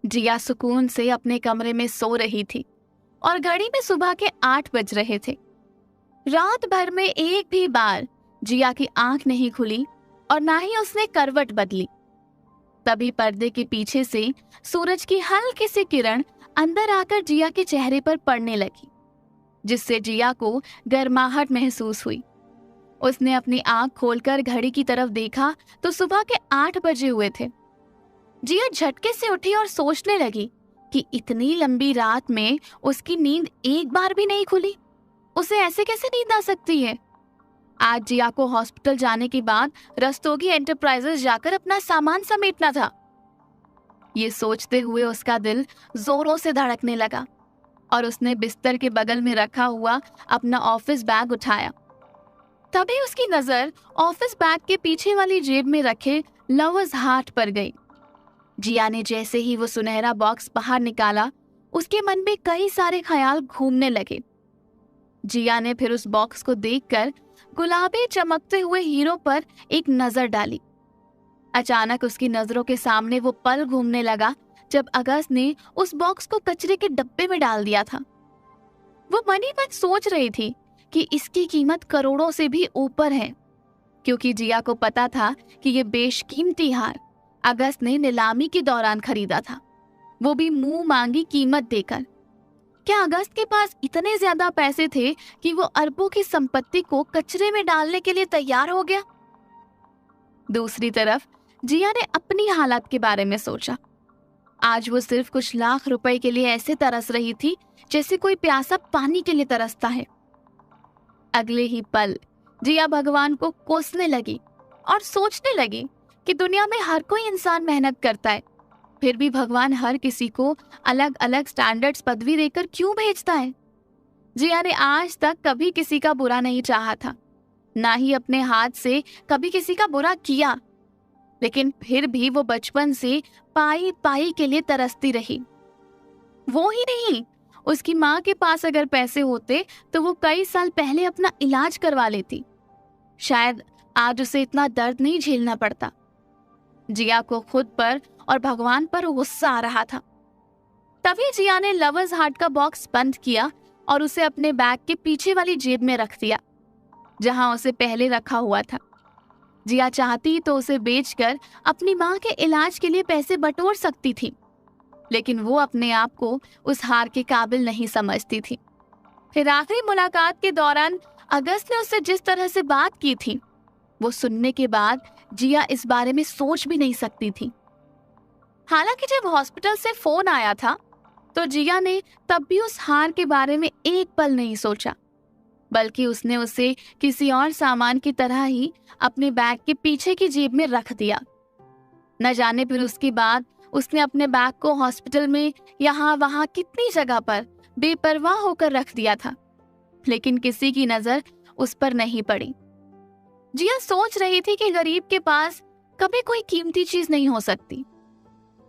जिया सुकून से अपने कमरे में सो रही थी और घड़ी में सुबह के 8 बज रहे थे। रात भर में एक भी बार जिया की आंख नहीं खुली और ना ही उसने करवट बदली। तभी पर्दे के पीछे से सूरज की हल्की सी किरण अंदर आकर जिया के चेहरे पर पड़ने लगी, जिससे जिया को गर्माहट महसूस हुई। उसने अपनी आंख खोलकर घड़ी की तरफ देखा तो सुबह के 8 बजे हुए थे। जिया झटके से उठी और सोचने लगी कि इतनी लंबी रात में उसकी नींद एक बार भी नहीं खुली। उसे ऐसे कैसे नींद आ सकती है? आज जिया को हॉस्पिटल जाने के बाद रस्तोगी एंटरप्राइजेस जाकर अपना सामान समेटना था। ये सोचते हुए उसका दिल जोरों से धड़कने लगा और उसने बिस्तर के बगल में रखा हुआ अपना ऑफिस बैग उठाया। तभी उसकी नजर ऑफिस बैग के पीछे वाली जेब में रखे लवर्स हार्ट पर गई। जिया ने जैसे ही वो सुनहरा बॉक्स बाहर निकाला, उसके मन में कई सारे ख्याल घूमने लगे। जिया ने फिर उस बॉक्स को देखकर गुलाबी चमकते हुए हीरो पर एक नजर डाली। अचानक उसकी नजरों के सामने वो पल घूमने लगा जब अगस्त ने उस बॉक्स को कचरे के डब्बे में डाल दिया था। वो मन ही मन सोच रही थी कि इसकी कीमत करोड़ों से भी ऊपर है, क्योंकि जिया को पता था कि ये बेशकीमती हार अगस्त ने नीलामी के दौरान खरीदा था, वो भी मुंह मांगी कीमत देकर। क्या अगस्त के पास इतने ज्यादा पैसे थे कि वो अरबों की संपत्ति को कचरे में डालने के लिए तैयार हो गया? दूसरी तरफ जिया ने अपनी हालत के बारे में सोचा। आज वो सिर्फ कुछ लाख रुपए के लिए ऐसे तरस रही थी जैसे कोई प्यासा पानी के लिए तरसता है। अगले ही पल जिया भगवान को कोसने लगी और सोचने लगी कि दुनिया में हर कोई इंसान मेहनत करता है, फिर भी भगवान हर किसी को अलग अलग स्टैंडर्ड्स पदवी देकर क्यों भेजता है? जिया ने आज तक कभी किसी का बुरा नहीं चाहा था, ना ही अपने हाथ से कभी किसी का बुरा किया, लेकिन फिर भी वो बचपन से पाई पाई के लिए तरसती रही। वो ही नहीं, उसकी माँ के पास अगर पैसे होते तो वो कई साल पहले अपना इलाज करवा लेती। शायद आज उसे इतना दर्द नहीं झेलना पड़ता। जिया को खुद पर और भगवान पर गुस्सा आ रहा था। तभी जिया ने लवर्स हार्ट का बॉक्स बंद किया और उसे अपने बैग के पीछे वाली जेब में रख दिया, जहां उसे पहले रखा हुआ था। जिया चाहती तो उसे बेचकर अपनी माँ के इलाज के लिए पैसे बटोर सकती थी, लेकिन वो अपने आप को उस हार के काबिल नहीं समझती थी। फिर आखिरी मुलाकात के दौरान अगस्त ने उससे जिस तरह से बात की थी, वो सुनने के बाद जिया इस बारे में सोच भी नहीं सकती थी। हालांकि जब हॉस्पिटल से फोन आया था तो जिया ने तब भी उस हार के बारे में एक पल नहीं सोचा, बल्कि उसने उसे किसी और सामान की तरह ही अपने बैग के पीछे की जेब में रख दिया। न जाने फिर उसके बाद उसने अपने बैग को हॉस्पिटल में यहाँ वहाँ कितनी जगह पर बेपरवाह होकर रख दिया था, लेकिन किसी की नजर उस पर नहीं पड़ी। जिया सोच रही थी कि गरीब के पास कभी कोई कीमती चीज नहीं हो सकती।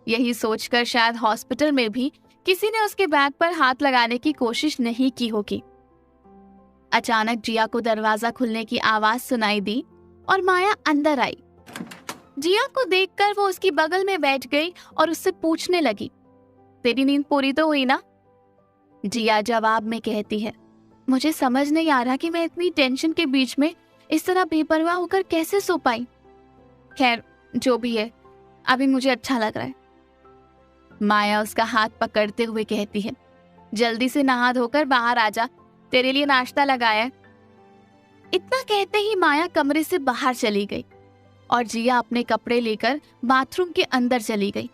यही सोचकर शायद हॉस्पिटल में भी किसी ने उसके बैग पर हाथ लगाने की कोशिश नहीं की होगी। अचानक जिया को दरवाजा खुलने की आवाज सुनाई दी और माया अंदर आई। जिया को देखकर वो उसकी बगल में बैठ गई और उससे पूछने लगी, तेरी नींद पूरी तो हुई ना? जिया जवाब में कहती है, मुझे समझ नहीं आ रहा कि मैं इतनी टेंशन के बीच में इस तरह बेपरवाह होकर कैसे सो पाई। खैर, जो भी है, अभी मुझे अच्छा लग रहा है। माया उसका हाथ पकड़ते हुए कहती है, जल्दी से नहा धोकर बाहर आ जा, तेरे लिए नाश्ता लगाया है। इतना कहते ही माया कमरे से बाहर चली गई और जिया अपने कपड़े लेकर बाथरूम के अंदर चली गई।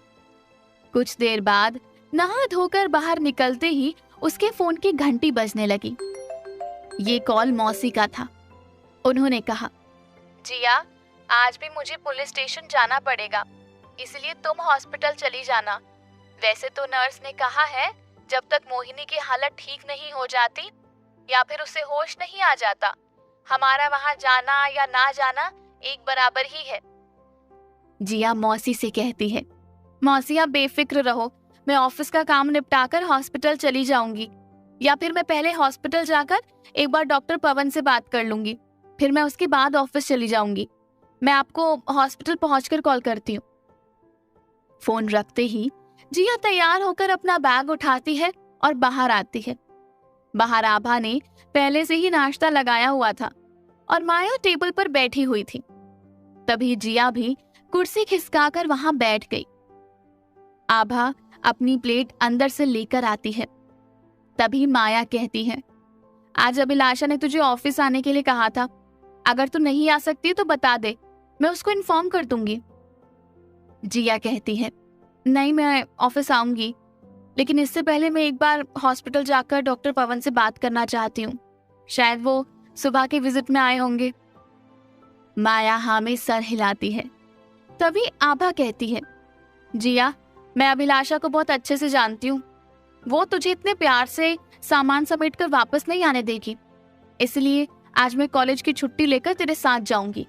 कुछ देर बाद नहा धोकर बाहर निकलते ही उसके फोन की घंटी बजने लगी। ये कॉल मौसी का था। उन्होंने कहा, जिया, आज भी मुझे पुलिस स्टेशन जाना पड़ेगा, इसलिए तुम हॉस्पिटल चली जाना। वैसे तो नर्स ने कहा है जब तक मोहिनी की हालत ठीक नहीं हो जाती या फिर उसे होश नहीं आ जाता, हमारा वहां जाना या ना जाना एक बराबर ही है। जिया मौसी से कहती है, मौसी आप बेफिक्र रहो, मैं ऑफिस का काम निपटाकर हॉस्पिटल चली जाऊंगी, या फिर मैं पहले हॉस्पिटल जाकर एक बार डॉक्टर पवन से बात कर लूंगी, फिर मैं उसके बाद ऑफिस चली जाऊंगी। मैं आपको हॉस्पिटल पहुंचकर कॉल करती हूँ। फोन रखते ही जिया तैयार होकर अपना बैग उठाती है और बाहर आती है। बाहर आभा ने पहले से ही नाश्ता लगाया हुआ था और माया टेबल पर बैठी हुई थी। तभी जिया भी कुर्सी खिसकाकर वहां बैठ गई। आभा अपनी प्लेट अंदर से लेकर आती है। तभी माया कहती है, आज अभिलाषा ने तुझे ऑफिस आने के लिए कहा था, अगर तू नहीं आ सकती तो बता दे, मैं उसको इन्फॉर्म कर दूंगी। जिया कहती है, नहीं मैं ऑफिस आऊंगी, लेकिन इससे पहले मैं एक बार हॉस्पिटल जाकर डॉक्टर पवन से बात करना चाहती हूँ, शायद वो सुबह के विजिट में आए होंगे। माया हाँ में सर हिलाती है। तभी आभा कहती है, जिया मैं अभिलाषा को बहुत अच्छे से जानती हूँ, वो तुझे इतने प्यार से सामान समेट कर वापस नहीं आने देगी, इसलिए आज मैं कॉलेज की छुट्टी लेकर तेरे साथ जाऊंगी।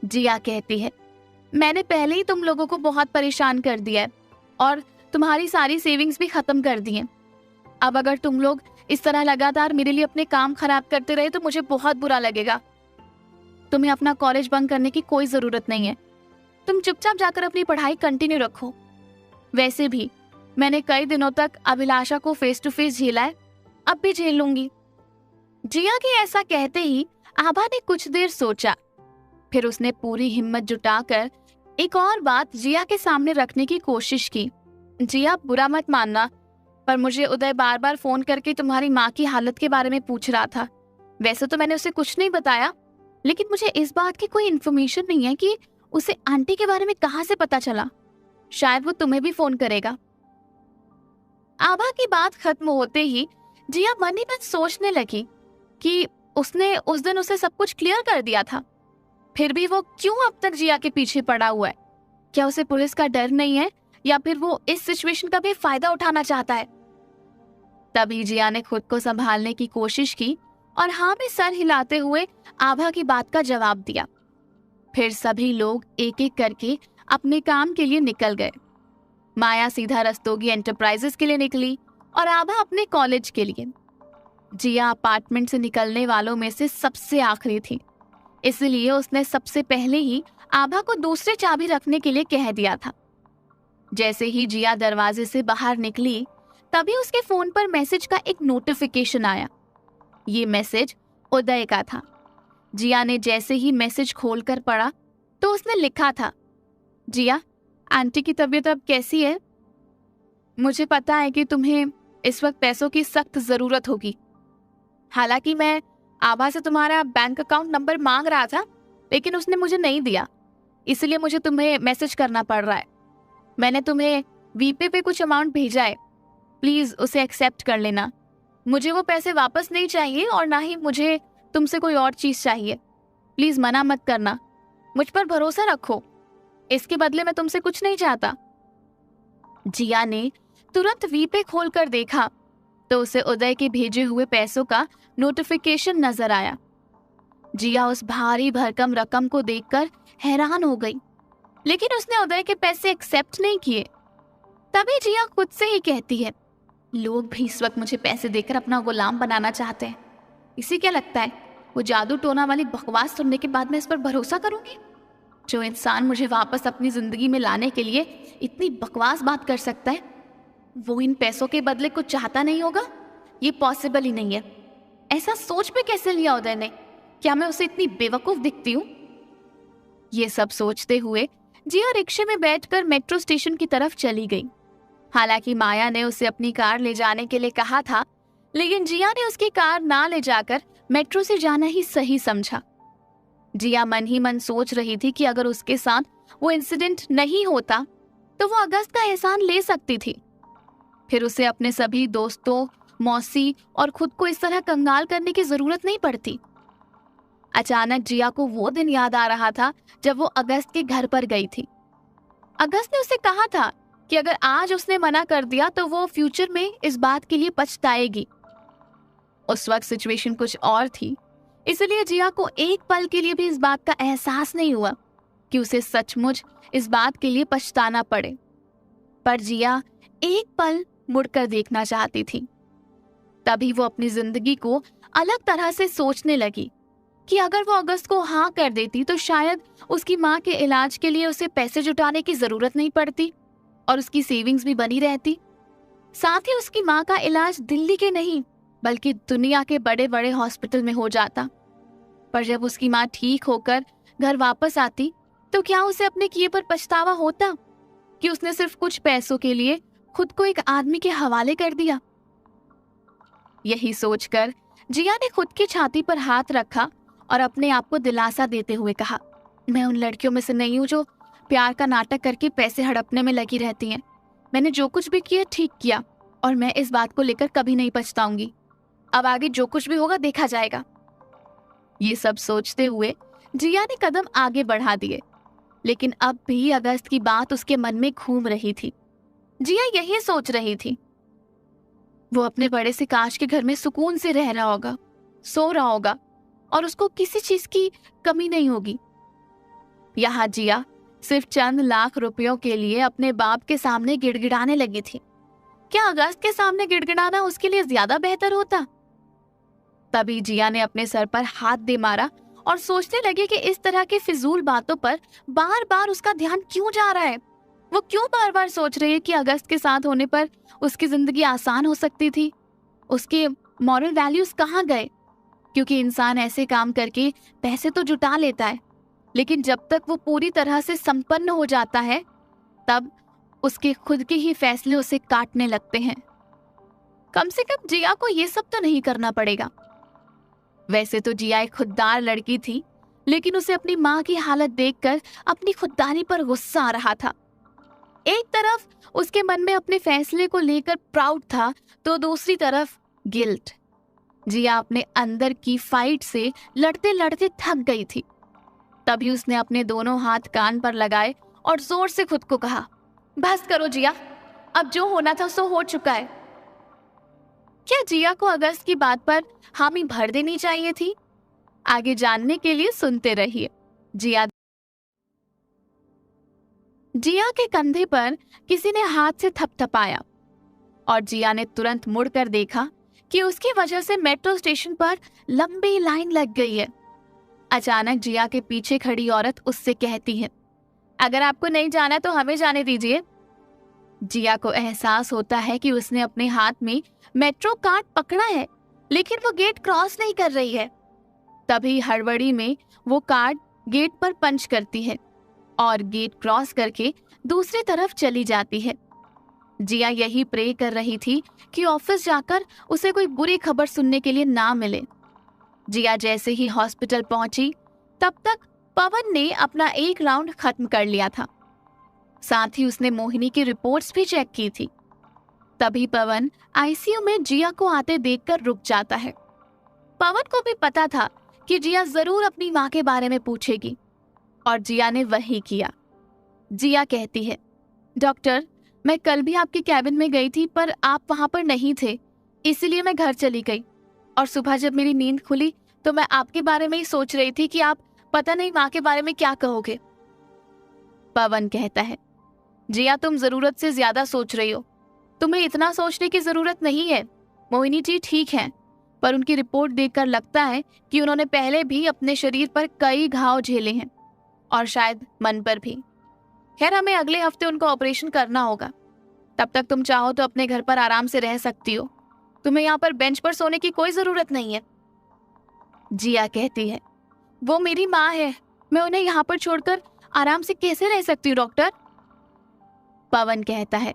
जिया कहती है, मैंने पहले ही तुम लोगों को बहुत परेशान कर दिया है और तुम्हारी सारी सेविंग्स भी खत्म कर दी हैं। अब अगर तुम लोग इस तरह लगातार मेरे लिए अपने काम खराब करते रहे तो मुझे बहुत बुरा लगेगा। तुम्हें अपना कॉलेज बंक करने की कोई जरूरत नहीं है, तुम चुपचाप जाकर अपनी पढ़ाई कंटिन्यू रखो। वैसे भी मैंने कई दिनों तक अभिलाषा को फेस टू फेस झेला है, अब भी झेल लूंगी। जिया के ऐसा कहते ही आभा ने कुछ देर सोचा, फिर उसने पूरी हिम्मत जुटाकर एक और बात जिया के सामने रखने की कोशिश की। जिया बुरा मत मानना, पर मुझे उदय बार बार फोन करके तुम्हारी माँ की हालत के बारे में पूछ रहा था। वैसे तो मैंने उसे कुछ नहीं बताया, लेकिन मुझे इस बात की कोई इन्फॉर्मेशन नहीं है कि उसे आंटी के बारे में कहाँ से पता चला। शायद वो तुम्हें भी फोन करेगा। आभा की बात खत्म होते ही जिया मन ही मन सोचने लगी कि उसने उस दिन उसे सब कुछ क्लियर कर दिया था, फिर भी वो क्यों अब तक जिया के पीछे पड़ा हुआ है? क्या उसे पुलिस का डर नहीं है, या फिर वो इस सिचुएशन का भी फायदा उठाना चाहता है? तभी जिया ने खुद को संभालने की कोशिश की और हाँ में सर हिलाते हुए आभा की बात का जवाब दिया। फिर सभी लोग एक एक करके अपने काम के लिए निकल गए। माया सीधा रस्तोगी एंटरप्राइजेस के लिए निकली और आभा अपने कॉलेज के लिए। जिया अपार्टमेंट से निकलने वालों में से सबसे आखिरी थी, इसलिए उसने सबसे पहले ही आभा को दूसरी चाबी रखने के लिए कह दिया था। जैसे ही जिया दरवाजे से बाहर निकली, तभी उसके फोन पर मैसेज का एक नोटिफिकेशन आया। ये मैसेज उदय का था। जिया ने जैसे ही मैसेज खोलकर पढ़ा तो उसने लिखा था, जिया आंटी की तबीयत अब कैसी है? मुझे पता है कि तुम्हें इस वक्त पैसों की सख्त जरूरत होगी। हालांकि मैं आभा से तुम्हारा बैंक अकाउंट नंबर मांग रहा था, लेकिन उसने मुझे नहीं दिया, इसलिए मुझे तुम्हें मैसेज करना पड़ रहा है। मैंने तुम्हें वीपे पे कुछ अमाउंट भेजा है, प्लीज उसे एक्सेप्ट कर लेना। मुझे वो पैसे वापस नहीं चाहिए और ना ही मुझे तुमसे कोई और चीज चाहिए। प्लीज मना मत करना, मुझ पर भरोसा रखो, इसके बदले मैं तुमसे कुछ नहीं चाहता। जिया ने तुरंत वीपे खोलकर देखा तो उसे उदय के भेजे हुए पैसों का नोटिफिकेशन नजर आया। जिया उस भारी भरकम रकम को देखकर हैरान हो गई, लेकिन उसने उदय के पैसे एक्सेप्ट नहीं किए। तभी जिया खुद से ही कहती है, लोग भी इस वक्त मुझे पैसे देकर अपना गुलाम बनाना चाहते हैं। इसे क्या लगता है, वो जादू टोना वाली बकवास सुनने के बाद मैं इस पर भरोसा करूंगी? जो इंसान मुझे वापस अपनी जिंदगी में लाने के लिए इतनी बकवास बात कर सकता है, वो इन पैसों के बदले कुछ चाहता नहीं होगा? ये पॉसिबल ही नहीं है। ऐसा सोच में कैसे लिया उदय ने? क्या मैं उसे इतनी बेवकूफ दिखती हूँ? ये सब सोचते हुए जिया रिक्शे में बैठकर मेट्रो स्टेशन की तरफ चली गई। हालांकि माया ने उसे अपनी कार ले जाने के लिए कहा था, लेकिन जिया ने उसकी कार ना ले जाकर मेट्रो से जाना ही सही समझा। जिया मन ही मन सोच रही थी कि अगर उसके साथ वो इंसिडेंट नहीं होता तो वो अगस्त का एहसान ले सकती थी। फिर उसे अपने सभी दोस्तों, मौसी और खुद को इस तरह कंगाल करने की जरूरत नहीं पड़ती। अचानक जिया को वो दिन याद आ रहा था जब वो अगस्त के घर पर गई थी। अगस्त ने उसे कहा था कि अगर आज उसने मना कर दिया तो वो फ्यूचर में इस बात के लिए पछताएगी। उस वक्त सिचुएशन कुछ और थी, इसलिए जिया को एक पल के लिए भी इस बात का एहसास नहीं हुआ कि उसे सचमुच इस बात के लिए पछताना पड़े। पर जिया एक पल मुड़कर देखना चाहती थी। तभी वो अपनी जिंदगी को अलग तरह से सोचने लगी कि अगर वो अगस्त को हाँ कर देती तो शायद उसकी माँ के इलाज के लिए उसे पैसे जुटाने की जरूरत नहीं पड़ती। और उसकी सेविंग्स भी बनी रहती। साथ ही उसकी माँ का इलाज दिल्ली के नहीं बल्कि दुनिया के बड़े बड़े हॉस्पिटल में हो जाता। पर जब उसकी माँ ठीक होकर घर वापस आती तो क्या उसे अपने किए पर पछतावा होता कि उसने सिर्फ कुछ पैसों के लिए खुद को एक आदमी के हवाले कर दिया। यही सोचकर जिया ने खुद की छाती पर हाथ रखा और अपने आप को दिलासा देते हुए कहा, मैं उन लड़कियों में से नहीं हूं जो प्यार का नाटक करके पैसे हड़पने में लगी रहती हैं। मैंने जो कुछ भी किया ठीक किया और मैं इस बात को लेकर कभी नहीं पछताऊंगी। अब आगे जो कुछ भी होगा देखा जाएगा। ये सब सोचते हुए जिया ने कदम आगे बढ़ा दिए, लेकिन अब भी अगस्त की बात उसके मन में घूम रही थी। जिया यही सोच रही थी, वो अपने बड़े से कांच के घर में सुकून से रह रहा होगा, सो रहा होगा और उसको किसी चीज की कमी नहीं होगी। यहाँ जिया सिर्फ चंद लाख रुपयों के लिए अपने बाप के सामने गिड़गिड़ाने लगी थी। क्या अगस्त के सामने गिड़गिड़ाना उसके लिए ज्यादा बेहतर होता? तभी जिया ने अपने सर पर हाथ दे मारा और सोचने लगे कि इस तरह की फिजूल बातों पर बार बार उसका ध्यान क्यों जा रहा है। वो क्यों बार बार सोच रही है कि अगस्त के साथ होने पर उसकी जिंदगी आसान हो सकती थी। उसके मॉरल वैल्यूज कहाँ गए? क्योंकि इंसान ऐसे काम करके पैसे तो जुटा लेता है, लेकिन जब तक वो पूरी तरह से संपन्न हो जाता है तब उसके खुद के ही फैसले उसे काटने लगते हैं। कम से कम जिया को ये सब तो नहीं करना पड़ेगा। वैसे तो जिया एक खुददार लड़की थी, लेकिन उसे अपनी माँ की हालत देखकर अपनी खुददारी पर गुस्सा आ रहा था। एक तरफ उसके मन में अपने फैसले को लेकर प्राउड था तो दूसरी तरफ गिल्ट। जिया अपने अंदर की फाइट से लड़ते लड़ते थक गई थी। तभी उसने अपने दोनों हाथ कान पर लगाए और जोर से खुद को कहा, बस करो जिया, अब जो होना था सो हो चुका है। क्या जिया को अगस्त की बात पर हामी भर देनी चाहिए थी? आगे जानने के लिए सुनते रहिए। जिया के कंधे पर किसी ने हाथ से थपथपाया और जिया ने तुरंत मुड़कर देखा कि उसकी वजह से मेट्रो स्टेशन पर लंबी लाइन लग गई है। अचानक जिया के पीछे खड़ी औरत उससे कहती है, अगर आपको नहीं जाना तो हमें जाने दीजिए। जिया को एहसास होता है कि उसने अपने हाथ में मेट्रो कार्ड पकड़ा है, लेकिन वो गेट क्रॉस नहीं कर रही है। तभी हड़बड़ी में वो कार्ड गेट पर पंच करती है और गेट क्रॉस करके दूसरी तरफ चली जाती है। जिया यही प्रे कर रही थी कि ऑफिस जाकर उसे कोई बुरी खबर सुनने के लिए ना मिले। जिया जैसे ही हॉस्पिटल पहुंची तब तक पवन ने अपना एक राउंड खत्म कर लिया था। साथ ही उसने मोहिनी की रिपोर्ट्स भी चेक की थी। तभी पवन आईसीयू में जिया को आते देखकर रुक जाता है। पवन को भी पता था कि जिया जरूर अपनी माँ के बारे में पूछेगी और जिया ने वही किया। जिया कहती है, डॉक्टर, मैं कल भी आपके कैबिन में गई थी पर आप वहां पर नहीं थे, इसीलिए मैं घर चली गई और सुबह जब मेरी नींद खुली तो मैं आपके बारे में ही सोच रही थी कि आप पता नहीं माँ के बारे में क्या कहोगे। पवन कहता है, जिया तुम जरूरत से ज्यादा सोच रही हो, तुम्हें इतना सोचने की जरूरत नहीं है। मोहिनी जी ठीक हैं, पर उनकी रिपोर्ट देखकर लगता है कि उन्होंने पहले भी अपने शरीर पर कई घाव झेले हैं और शायद मन पर भी। खैर, हमें अगले हफ्ते उनको ऑपरेशन करना होगा। तब तक तुम चाहो तो अपने घर पर आराम से रह सकती हो। तुम्हें यहाँ पर बेंच पर सोने की कोई जरूरत नहीं है। जिया कहती है, वो मेरी माँ है, मैं उन्हें यहाँ पर छोड़कर आराम से कैसे रह सकती हूँ डॉक्टर? पवन कहता है,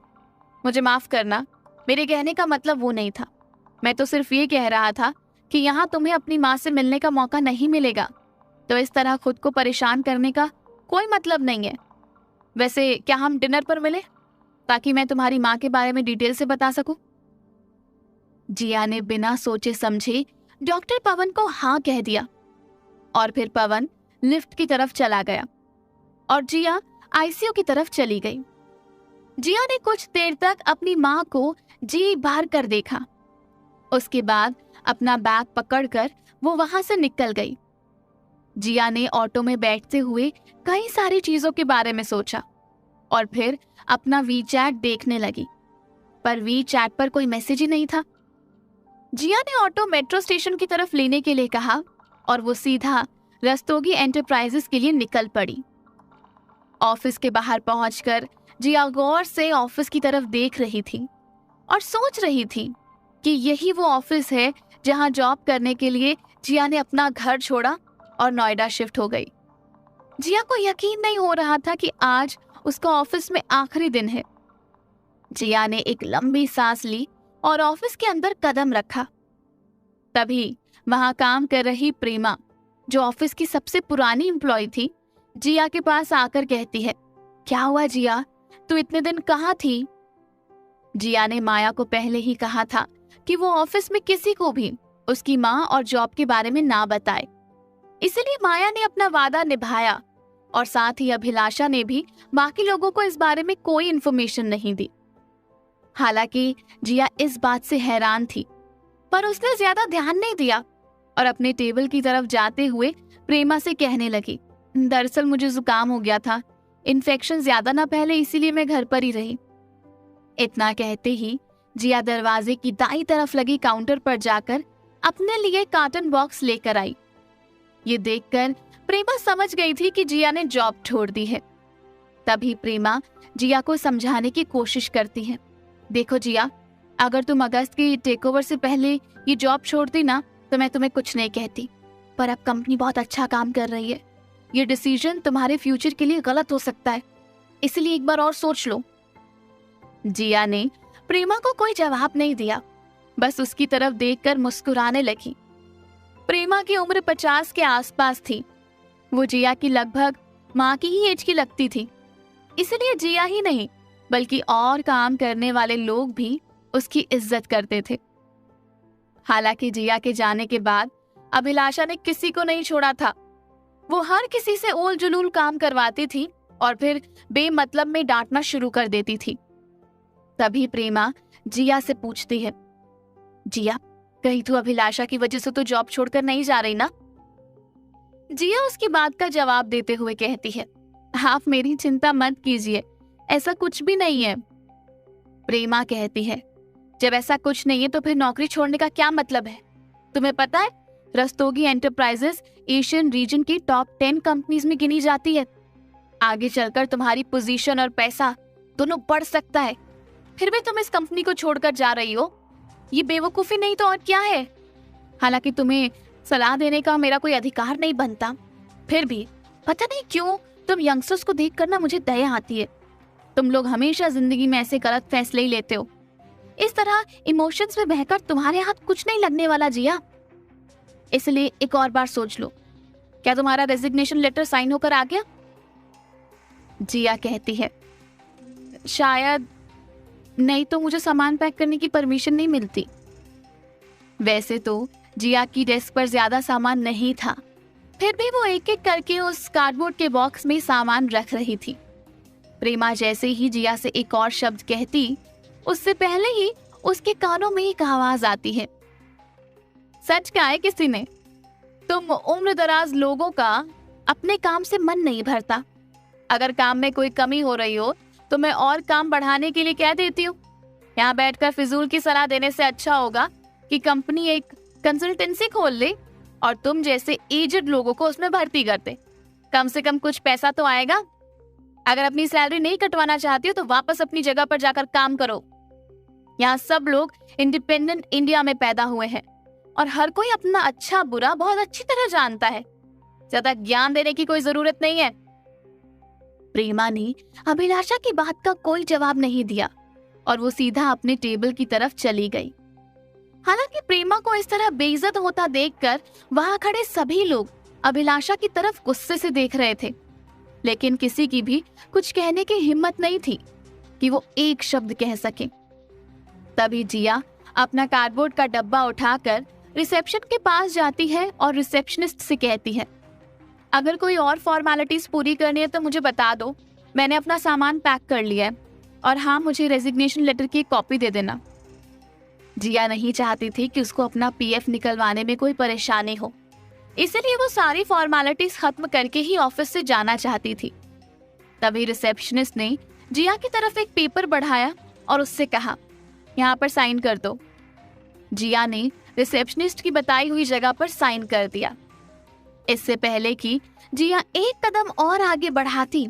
मुझे माफ करना, मेरे कहने का मतलब वो नहीं था। मैं तो सिर्फ ये कह रहा था कि यहाँ तुम्हें अपनी माँ से मिलने का मौका नहीं मिलेगा, तो इस तरह खुद को परेशान करने का कोई मतलब नहीं है। वैसे क्या हम डिनर पर मिले ताकि मैं तुम्हारी माँ के बारे में डिटेल से बता सकूं? जिया ने बिना सोचे समझे डॉक्टर पवन को हाँ कह दिया और फिर पवन लिफ्ट की तरफ चला गया और जिया आईसीयू की तरफ चली गई। जिया ने कुछ देर तक अपनी माँ को जी भर कर देखा। उसके बाद अपना बैग पकड़कर वो वहां से निकल गई। जिया ने ऑटो में बैठते हुए कई सारी चीजों के बारे में सोचा और फिर अपना वीचैट देखने लगी, पर वीचैट पर कोई मैसेज ही नहीं था। जिया ने ऑटो मेट्रो स्टेशन की तरफ लेने के लिए कहा और वो सीधा रस्तोगी एंटरप्राइजेस के लिए निकल पड़ी। ऑफिस के बाहर पहुंचकर जिया गौर से ऑफिस की तरफ देख रही थी और सोच रही थी कि यही वो ऑफिस है जहां जॉब करने के लिए जिया ने अपना घर छोड़ा और नोएडा शिफ्ट हो गई। जिया को यकीन नहीं हो रहा था कि आज उसका ऑफिस में आखिरी दिन है। जिया ने एक लंबी सांस ली और ऑफिस के अंदर कदम रखा। तभी वहां काम कर रही प्रेमा, जो ऑफिस की सबसे पुरानी एम्प्लॉय थी, जिया के पास आकर कहती है, क्या हुआ जिया, तू इतने दिन कहाँ थी? जिया ने माया को पहले ही कहा था कि वो ऑफिस में किसी को भी उसकी माँ और जॉब के बारे में ना बताए। इसलिए माया ने अपना वादा निभाया और साथ ही अभिलाषा ने भी बाकी लोगों को इस बारे में कोई इन्फॉर्मेशन नहीं दी। हालांकि जिया इस बात से हैरान थी, पर उसने ज्यादा ध्यान नहीं दिया और अपने टेबल की तरफ जाते हुए प्रेमा से कहने लगी, दरअसल मुझे जुकाम हो गया था, इन्फेक्शन ज्यादा ना फैले इसीलिए मैं घर पर ही रही। इतना कहते ही जिया दरवाजे की दाईं तरफ लगी काउंटर पर जाकर अपने लिए कार्टन बॉक्स लेकर आई। ये देखकर प्रेमा समझ गई थी कि जिया ने जॉब छोड़ दी है। तभी प्रेमा जिया को समझाने की कोशिश करती है, देखो जिया, अगर तुम अगस्त की टेकओवर से पहले ये जॉब छोड़ती ना तो मैं तुम्हें कुछ नहीं कहती, पर अब कंपनी बहुत अच्छा काम कर रही है। ये डिसीजन तुम्हारे फ्यूचर के लिए गलत हो सकता है, इसलिए एक बार और सोच लो। जिया ने प्रेमा को कोई जवाब नहीं दिया, बस उसकी तरफ देखकर मुस्कुराने लगी। प्रेमा की उम्र 50 के आसपास थी। वो जिया की लगभग माँ की ही एज की लगती थी। इसलिए जिया ही नहीं बल्कि और काम करने वाले लोग भी उसकी इज्जत करते थे। हालांकि जिया के जाने के बाद अभिलाषा ने किसी को नहीं छोड़ा था। वो हर किसी से ओल जुलूल काम करवाती थी और फिर बेमतलब में डांटना शुरू कर देती थी। तभी प्रेमा जिया से पूछती है, जिया, कहीं तू अभिलाषा की वजह से तो जॉब छोड़कर नहीं जा रही ना? जिया उसकी बात का जवाब देते हुए कहती है, आप मेरी चिंता मत कीजिए, ऐसा कुछ भी नहीं है। प्रेमा कहती है, जब ऐसा कुछ नहीं है तो फिर नौकरी छोड़ने का क्या मतलब है? तुम्हें पता है, रस्तोगी एंटरप्राइजेस एशियन रीजन की टॉप 10 कंपनीज में गिनी जाती है। आगे चलकर तुम्हारी पोजीशन और पैसा दोनों बढ़ सकता है, फिर भी तुम इस कंपनी को छोड़कर जा रही हो। ये बेवकूफी नहीं तो और क्या है? हालांकि तुम्हें सलाह देने का मेरा कोई अधिकार नहीं बनता, फिर भी पता नहीं क्यों तुम यंगस्टर्स को देखकर ना मुझे दया आती है। तुम लोग हमेशा जिंदगी में ऐसे गलत फैसले ही लेते हो। इस तरह इमोशंस में बहकर तुम्हारे हाथ कुछ नहीं लगने वाला जिया, इसलिए एक और बार सोच लो। क्या तुम्हारा रेजिग्नेशन लेटर साइन होकर आ गया? जिया कहती है, शायद नहीं तो मुझे सामान पैक करने की परमिशन नहीं मिलती। वैसे तो जिया की डेस्क पर ज्यादा सामान नहीं था, फिर भी वो एक एक करके उस कार्डबोर्ड के बॉक्स में सामान रख रही थी। प्रेमा जैसे ही जिया से एक और शब्द कहती, उससे पहले ही उसके कानों में एक आवाज आती है, सच कहा है किसी ने, तुम उम्रदराज लोगों का अपने काम से मन नहीं भरता। अगर काम में कोई कमी हो रही हो तो मैं और काम बढ़ाने के लिए कह देती हूँ। यहाँ बैठकर फिजूल की सलाह देने से अच्छा होगा कि कंपनी एक कंसल्टेंसी खोल ले और तुम जैसे एजेड लोगों को उसमें भर्ती कर दे। कम से कम कुछ पैसा तो आएगा। अगर अपनी सैलरी नहीं कटवाना चाहती हो तो वापस अपनी जगह पर जाकर काम करो। यहाँ सब लोग इंडिपेंडेंट इंडिया में पैदा हुए हैं और हर कोई अपना अच्छा बुरा बहुत अच्छी तरह जानता है। ज्यादा ज्ञान देने की कोई जरूरत नहीं है। प्रेमा ने अभिलाषा की बात का कोई जवाब नहीं दिया और वो सीधा अपने टेबल की तरफ चली गई। हालांकि प्रेमा को इस तरह बेइज्जत होता देखकर वहां खड़े सभी लोग अभिलाषा की तरफ गुस्से से देख रहे थे, लेकिन किसी की भी कुछ कहने की हिम्मत नहीं थी कि वो एक शब्द कह सके। तभी जिया अपना कार्डबोर्ड का डब्बा उठाकर रिसेप्शन के पास जाती है और रिसेप्शनिस्ट से कहती है, अगर कोई और फॉर्मेलिटीज पूरी करनी है तो मुझे बता दो, मैंने अपना सामान पैक कर लिया है, और हाँ, मुझे रेजिग्नेशन लेटर की एक कॉपी दे देना। जिया नहीं चाहती थी कि उसको अपना पीएफ निकलवाने में कोई परेशानी हो, इसलिए वो सारी फॉर्मेलिटीज खत्म करके ही ऑफिस से जाना चाहती थी। तभी रिसेप्शनिस्ट ने जिया की तरफ एक पेपर बढ़ाया और उससे कहा, यहाँ पर साइन कर दो। जिया ने रिसेप्शनिस्ट की बताई हुई जगह पर साइन कर दिया। इससे पहले कि जिया एक कदम और आगे बढ़ाती,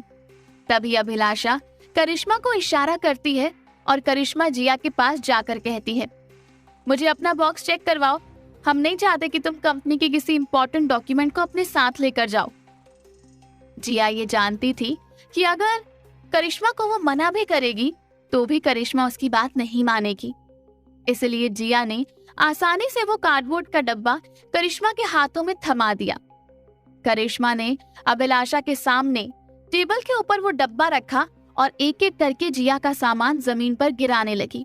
तभी अभिलाषा करिश्मा को इशारा करती है और करिश्मा जिया के पास जाकर कहती है, मुझे अपना बॉक्स चेक करवाओ, हम नहीं चाहते कि तुम कंपनी के किसी इंपॉर्टेंट डॉक्यूमेंट को अपने साथ लेकर जाओ। जिया ये जानती थी कि अगर करिश्मा को वो मना भी करेगी तो भी करिश्मा उसकी बात नहीं मानेगी। इसलिए जिया ने आसानी से वो कार्डबोर्ड का डब्बा करिश्मा के हाथों में थमा दिया। करिश्मा ने अभिलाषा के सामने टेबल के ऊपर वो डब्बा रखा और एक एक करके जिया का सामान जमीन पर गिराने लगी।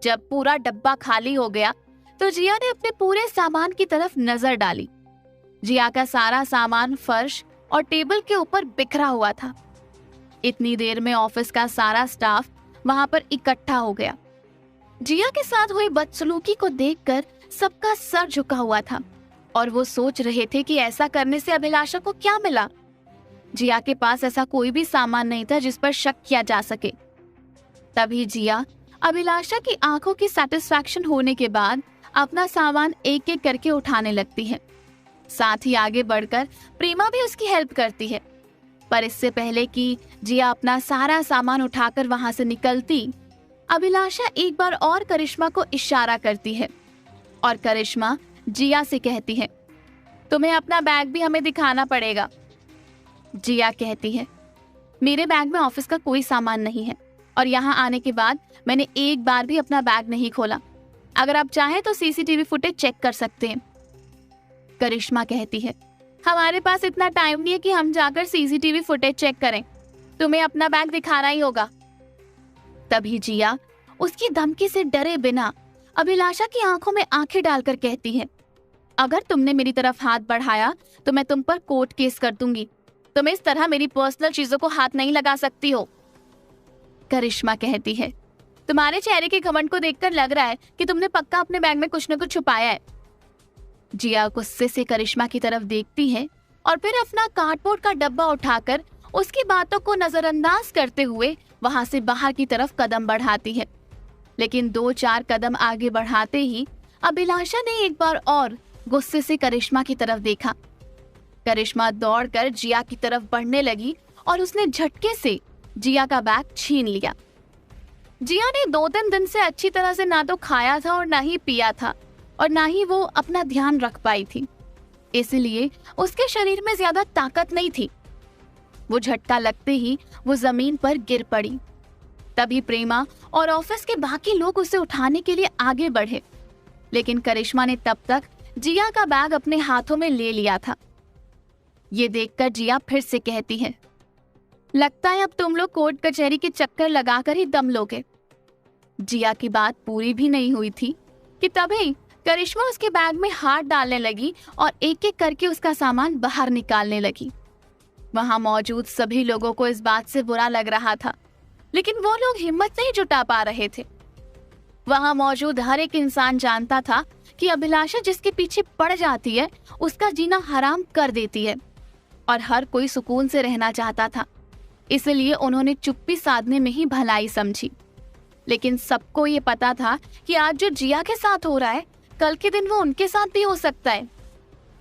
जब पूरा डब्बा खाली हो गया तो जिया ने अपने पूरे सामान की तरफ नजर डाली। जिया का सारा सामान फर्श और टेबल के ऊपर बिखरा हुआ था। इतनी देर में ऑफिस का सारा स्टाफ वहां पर इकट्ठा हो गया। जिया के साथ हुई बदसलूकी को देखकर सबका सर झुका हुआ था और वो सोच रहे थे कि ऐसा करने से अभिलाषा को क्या मिला। जिया के पास ऐसा कोई भी सामान नहीं था जिस पर शक किया जा सके। तभी जिया अभिलाषा की आंखों की सैटिस्फैक्शन होने के बाद अपना सामान एक एक करके उठाने लगती है। साथ ही आगे बढ़कर प्रेमा भी उसकी हेल्प करती है। पर इससे पहले कि जिया अपना सारा सामान उठाकर वहां से निकलती, अभिलाषा एक बार और करिश्मा को इशारा करती है और करिश्मा जिया से कहती है, तुम्हें अपना बैग भी हमें दिखाना पड़ेगा। जिया कहती है, मेरे बैग में ऑफिस का कोई सामान नहीं है और यहाँ आने के बाद मैंने एक बार भी अपना बैग नहीं खोला। अगर आप चाहें तो सीसीटीवी फुटेज चेक कर सकते हैं। करिश्मा कहती है, हमारे पास इतना टाइम नहीं है कि हम जाकर सीसीटीवी फुटेज चेक करें, तुम्हें अपना बैग दिखाना ही होगा। तभी जिया उसकी धमकी से डरे बिना अभिलाषा की आंखों में आंखें डालकर कहती है, अगर तुमने मेरी तरफ हाथ बढ़ाया तो मैं तुम पर कोर्ट केस कर दूंगी। तुम इस तरह मेरी पर्सनल चीजों को हाथ नहीं लगा सकती हो। करिश्मा कहती है, तुम्हारे चेहरे के घमंड को देखकर लग रहा है कि तुमने पक्का अपने बैग में कुछ न कुछ छुपाया है। जिया गुस्से से करिश्मा की तरफ देखती है और फिर अपना कार्डबोर्ड का डब्बा उठाकर उसकी बातों को नजरअंदाज करते हुए वहां से बाहर की तरफ कदम बढ़ाती है। लेकिन 2-4 कदम आगे बढ़ाते ही अभिलाषा ने एक बार और गुस्से से करिश्मा की तरफ देखा। करिश्मा दौड़कर जिया की तरफ बढ़ने लगी और उसने झटके से जिया का बैग छीन लिया। जिया ने 2-3 दिन से अच्छी तरह से ना तो खाया था और ना ही पिया था और ना ही वो अपना ध्यान रख पाई थी, इसलिए उसके शरीर में ज्यादा ताकत नहीं थी। वो झटका लगते ही वो जमीन पर गिर पड़ी। तभी प्रेमा और ऑफिस के बाकी लोग उसे उठाने के लिए आगे बढ़े, लेकिन करिश्मा ने तब तक जिया का बैग अपने हाथों में ले लिया था। ये देखकर जिया फिर से कहती है, लगता है अब तुम लोग कोर्ट कचहरी के चक्कर लगाकर ही दम लोगे। जिया की बात पूरी भी नहीं हुई थी कि तभी करिश्मा उसके बैग में हाथ डालने लगी और एक एक करके उसका सामान बाहर निकालने लगी। वहां मौजूद सभी लोगों को इस बात से बुरा लग रहा था, लेकिन वो लोग हिम्मत नहीं जुटा पा रहे थे। वहां मौजूद हर एक इंसान जानता था कि अभिलाषा जिसके पीछे पड़ जाती है उसका जीना हराम कर देती है और हर कोई सुकून से रहना चाहता था। इसलिए उन्होंने चुप्पी साधने में ही भलाई समझी। लेकिन सबको ये पता था कि आज जो जिया के साथ हो रहा है कल के दिन वो उनके साथ भी हो सकता है।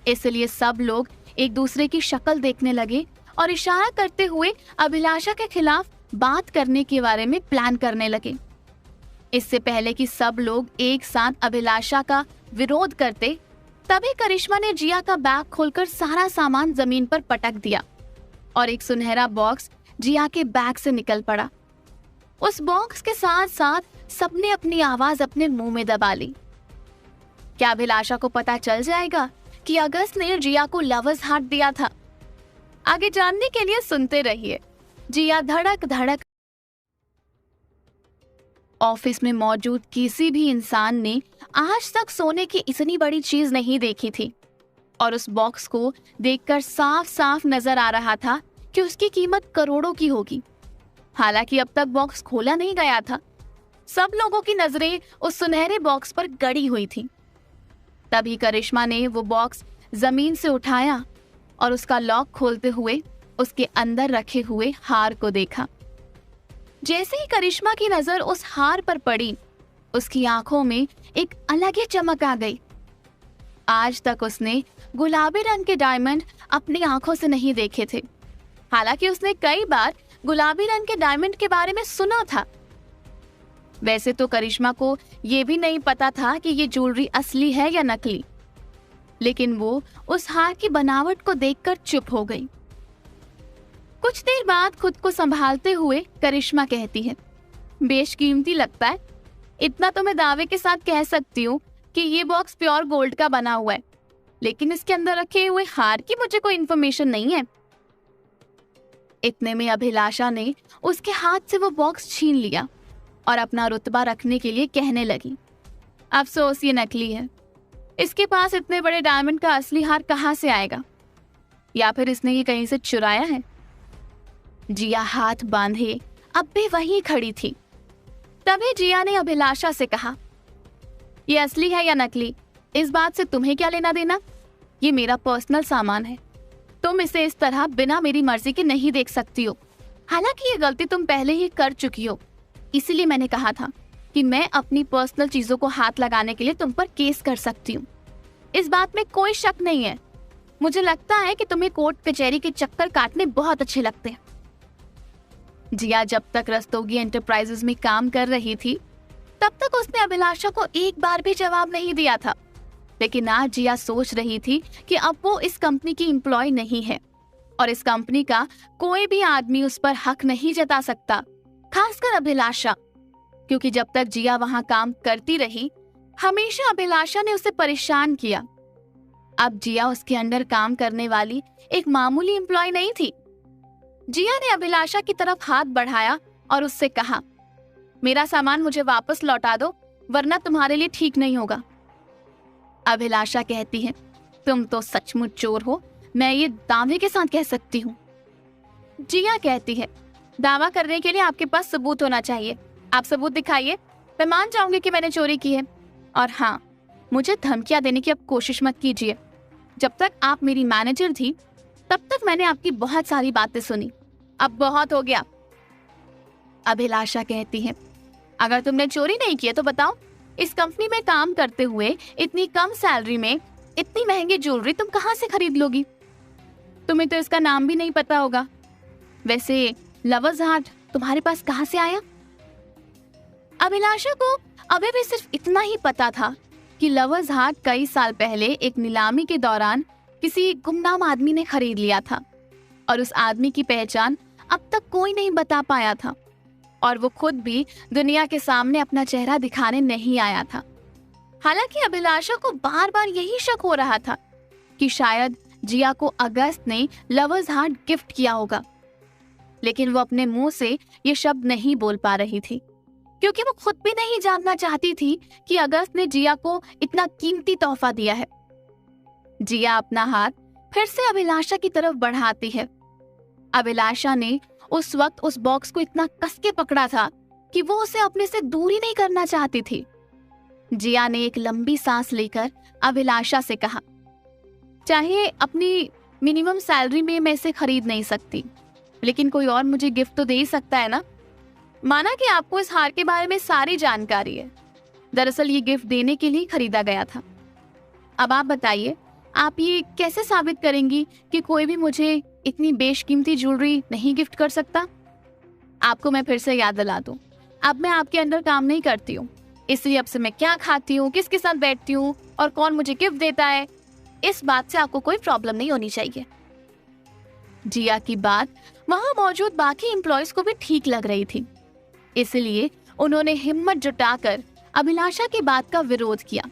इसलिए सब लोग एक दूसरे की शक्ल देखने लगे और इशारा करते हुए अभिलाषा के खिलाफ बात करने के बारे में प्लान करने लगे। इससे पहले कि सब लोग एक साथ अभिलाषा का विरोध करते, तभी करिश्मा ने जिया का बैग खोलकर सारा सामान जमीन पर पटक दिया और एक सुनहरा बॉक्स जिया के बैग से निकल पड़ा। उस बॉक्स के साथ साथ सबने अपनी आवाज अपने मुंह में दबा ली। क्या अभिलाषा को पता चल जाएगा कि अगस्त ने जिया को लवर्स हार्ट दिया था? आगे जानने के लिए सुनते रहिए जिया धड़क धड़क। ऑफिस में मौजूद किसी भी इंसान ने आज तक सोने की इतनी बड़ी चीज नहीं देखी थी और उस बॉक्स को देखकर साफ साफ नजर आ रहा था कि उसकी कीमत करोड़ों की होगी। हालांकि अब तक बॉक्स खोला नहीं गया था। सब लोगों की नजरें उस सुनहरे बॉक्स पर गड़ी हुई थी। तभी करिश्मा ने वो बॉक्स जमीन से उठाया और उसका लॉक खोलते हुए उसके अंदर रखे हुए हार को देखा। जैसे ही करिश्मा की नजर उस हार पर पड़ी, उसकी आंखों में एक अलग ही चमक आ गई। आज तक उसने गुलाबी रंग के डायमंड अपनी आंखों से नहीं देखे थे। हालांकि उसने कई बार गुलाबी रंग के डायमंड के बारे में सुना था। वैसे तो करिश्मा को ये भी नहीं पता था कि ये ज्वेलरी असली है या नकली, लेकिन वो उस हार की बनावट को देखकर चुप हो गई। कुछ देर बाद खुद को संभालते हुए करिश्मा कहती है, बेशकीमती लगता है। इतना तो मैं दावे के साथ कह सकती हूँ कि ये बॉक्स प्योर गोल्ड का बना हुआ है, लेकिन इसके अंदर रखे हुए हार की मुझे कोई इन्फॉर्मेशन नहीं है। इतने में अभिलाषा ने उसके हाथ से वो बॉक्स छीन लिया और अपना रुतबा रखने के लिए कहने लगी, अफसोस ये नकली है। इसके पास इतने बड़े डायमंड का असली हार कहाँ से आएगा, या फिर इसने ये कहीं से चुराया है। जिया हाथ बांधे अब भी वहीं खड़ी थी। तभी जिया ने अभिलाषा से कहा, ये असली है या नकली, इस बात से तुम्हें क्या लेना देना। ये मेरा पर्सनल सामान है, तुम इसे इस तरह बिना मेरी मर्जी के नहीं देख सकती हो। हालांकि ये गलती तुम पहले ही कर चुकी हो, इसीलिए मैंने कहा था कि मैं अपनी पर्सनल चीजों को हाथ लगाने के लिए तुम पर केस कर सकती हूँ। इस बात में कोई शक नहीं है। मुझे लगता है कि तुम्हें कोर्ट कचहरी के चक्कर काटने बहुत अच्छे लगते हैं। जिया जब तक रस्तोगी एंटरप्राइजेज में काम कर रही थी, तब तक उसने अभिलाषा को एक बार भी जवाब नहीं दिया था। लेकिन आज जिया सोच रही थी कि अब वो इस कंपनी की एम्प्लॉय नहीं है और इस कंपनी का कोई भी आदमी उस पर हक नहीं जता सकता, खासकर अभिलाषा, क्योंकि जब तक जिया वहां काम करती रही, हमेशा अभिलाषा ने उसे परेशान किया। अब जिया उसके अंडर काम करने वाली एक मामूली एम्प्लॉय नहीं थी। जिया ने अभिलाषा की तरफ हाथ बढ़ाया और उससे कहा, मेरा सामान मुझे वापस लौटा दो, वरना तुम्हारे लिए ठीक नहीं होगा। अभिलाषा कहती है, तुम तो सचमुच चोर हो, मैं ये दावे के साथ कह सकती हूँ। जिया कहती है, दावा करने के लिए आपके पास सबूत होना चाहिए। आप सबूत दिखाइए, मैं मान जाऊंगी कि मैंने चोरी की है। और हाँ, मुझे धमकियां देने की अब कोशिश मत कीजिए। जब तक आप मेरी मैनेजर थी, तब तक मैंने आपकी बहुत सारी बातें सुनी, अब बहुत हो गया। अभिलाषा कहती है, अगर तुमने चोरी नहीं की है तो बताओ, इस कंपनी में काम करते हुए इतनी कम सैलरी में इतनी महंगी ज्वेलरी तुम कहाँ से खरीद लोगी? तुम्हें तो इसका नाम भी नहीं पता होगा। वैसे लवर्स हार्ट तुम्हारे पास कहाँ से आया? अभिलाषा को अभी भी सिर्फ इतना ही पता था कि लवर्स हार्ट कई साल पहले एक नीलामी के दौरान किसी गुमनाम आदमी ने खरीद लिया था और उस आदमी की पहचान अब तक कोई नहीं बता पाया था और वो खुद भी दुनिया के सामने अपना चेहरा दिखाने नहीं आया था। हालांकि अभिलाषा को बार बार यही शक हो रहा था कि शायद जिया को अगस्त ने लवर्स हार्ट गिफ्ट किया होगा, लेकिन वो अपने मुंह से ये शब्द नहीं बोल पा रही थी, क्योंकि वो खुद भी नहीं जानना चाहती थी कि अगस्त ने जिया को इतना कीमती तोहफा दिया है। जिया अपना हाथ फिर से अभिलाषा की तरफ बढ़ाती है। अभिलाषा ने उस वक्त उस बॉक्स को इतना कस के पकड़ा था कि वो उसे अपने से दूर ही नहीं करना चाहती थी। जिया ने एक लंबी सांस लेकर अभिलाषा से कहा, चाहे अपनी मिनिमम सैलरी में मैं इसे खरीद नहीं सकती, लेकिन कोई और मुझे गिफ्ट तो दे ही सकता है ना। माना कि आपको इस हार के बारे में सारी जानकारी है, दरअसल ये गिफ्ट देने के लिए खरीदा गया था। अब आप बताइए, आप ये कैसे साबित करेंगी कि कोई भी मुझे इतनी बेशकीमती ज्वेलरी नहीं गिफ्ट कर सकता? आपको मैं फिर से याद दिला दूं, अब मैं आपके अंडर काम नहीं करती हूँ, इसलिए अब से मैं क्या खाती हूँ, किसके साथ बैठती हूँ और कौन मुझे गिफ्ट देता है, इस बात से आपको कोई प्रॉब्लम नहीं होनी चाहिए। जिया की बात वहां मौजूद बाकी एम्प्लॉयज को भी ठीक लग रही थी, इसलिए उन्होंने हिम्मत जुटाकर अभिलाषा की बात का विरोध किया।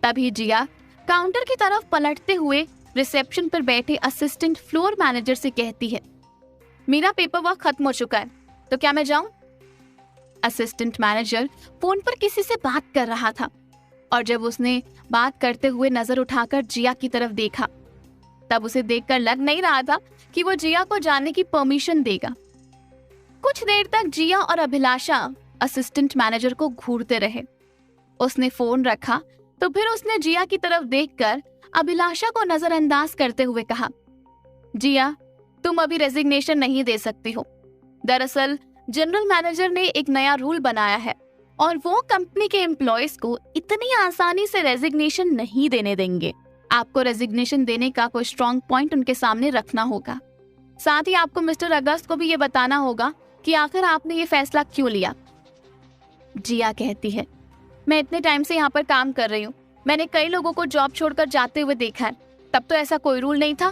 तभी जिया काउंटर की तरफ पलटते हुए रिसेप्शन पर बैठे असिस्टेंट फ्लोर मैनेजर से कहती है, मेरा पेपर वर्क खत्म हो चुका है, तो क्या मैं जाऊं? असिस्टेंट मैनेजर फोन पर किसी से बात कर रहा था और जब उसने बात करते हुए नजर उठाकर जिया की तरफ देखा, तब उसे देखकर लग नहीं रहा था कि वो जिया को जाने की परमिशन देगा। कुछ देर तक जिया और अभिलाषा असिस्टेंट मैनेजर को घूरते रहे। उसने फोन रखा तो फिर उसने जिया की तरफ देखकर अभिलाषा को नजरअंदाज करते हुए कहा, जिया, तुम अभी रेजिग्नेशन नहीं दे सकती हो। दरअसल जनरल मैनेजर ने एक नया रूल बनाया है और वो कंपनी के एम्प्लॉयज को इतनी आसानी से रेजिग्नेशन नहीं देने देंगे। आपको रेजिग्नेशन देने का कोई स्ट्रॉन्ग पॉइंट उनके सामने रखना होगा। साथ ही आपको मिस्टर अगस्त को भी ये बताना होगा कि आखिर आपने ये फैसला क्यों लिया। जिया कहती है, मैं इतने टाइम से यहाँ पर काम कर रही हूँ, मैंने कई लोगों को जॉब छोड़कर जाते हुए देखा है, तब तो ऐसा कोई रूल नहीं था,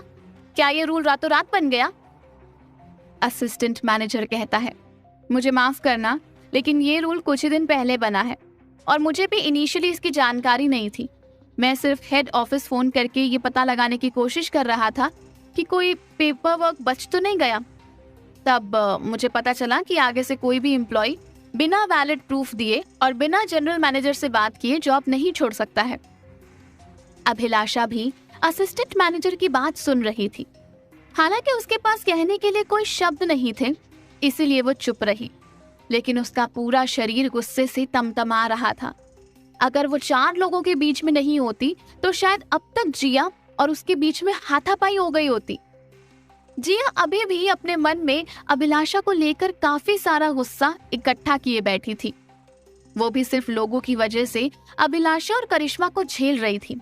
क्या ये रूल रातों रात बन गया? असिस्टेंट मैनेजर कहता है, मुझे माफ करना, लेकिन ये रूल कुछ ही दिन पहले बना है और मुझे भी इनिशियली इसकी जानकारी नहीं थी। मैं सिर्फ हेड ऑफिस फोन करके ये पता लगाने की कोशिश कर रहा था कि कोई पेपर वर्क बच तो नहीं गया। तब मुझे पता चला कि आगे से कोई भी एम्प्लॉय बिना वैलिड प्रूफ दिए और बिना जनरल मैनेजर से बात किए जॉब नहीं छोड़ सकता है। अभिलाषा भी असिस्टेंट मैनेजर की बात सुन रही थी। हालांकि उसके पास कहने के लिए कोई शब्द नहीं थे, इसीलिए वो चुप रही, लेकिन उसका पूरा शरीर गुस्से से तमतमा रहा था। अगर वो 4 लोगों के बीच में नहीं होती तो शायद अब तक जिया और उसके बीच में हाथापाई हो गई होती। जिया अभी भी अपने मन में अभिलाषा को लेकर काफी सारा गुस्सा इकट्ठा किए बैठी थी। वो भी सिर्फ लोगों की वजह से अभिलाषा और करिश्मा को झेल रही थी।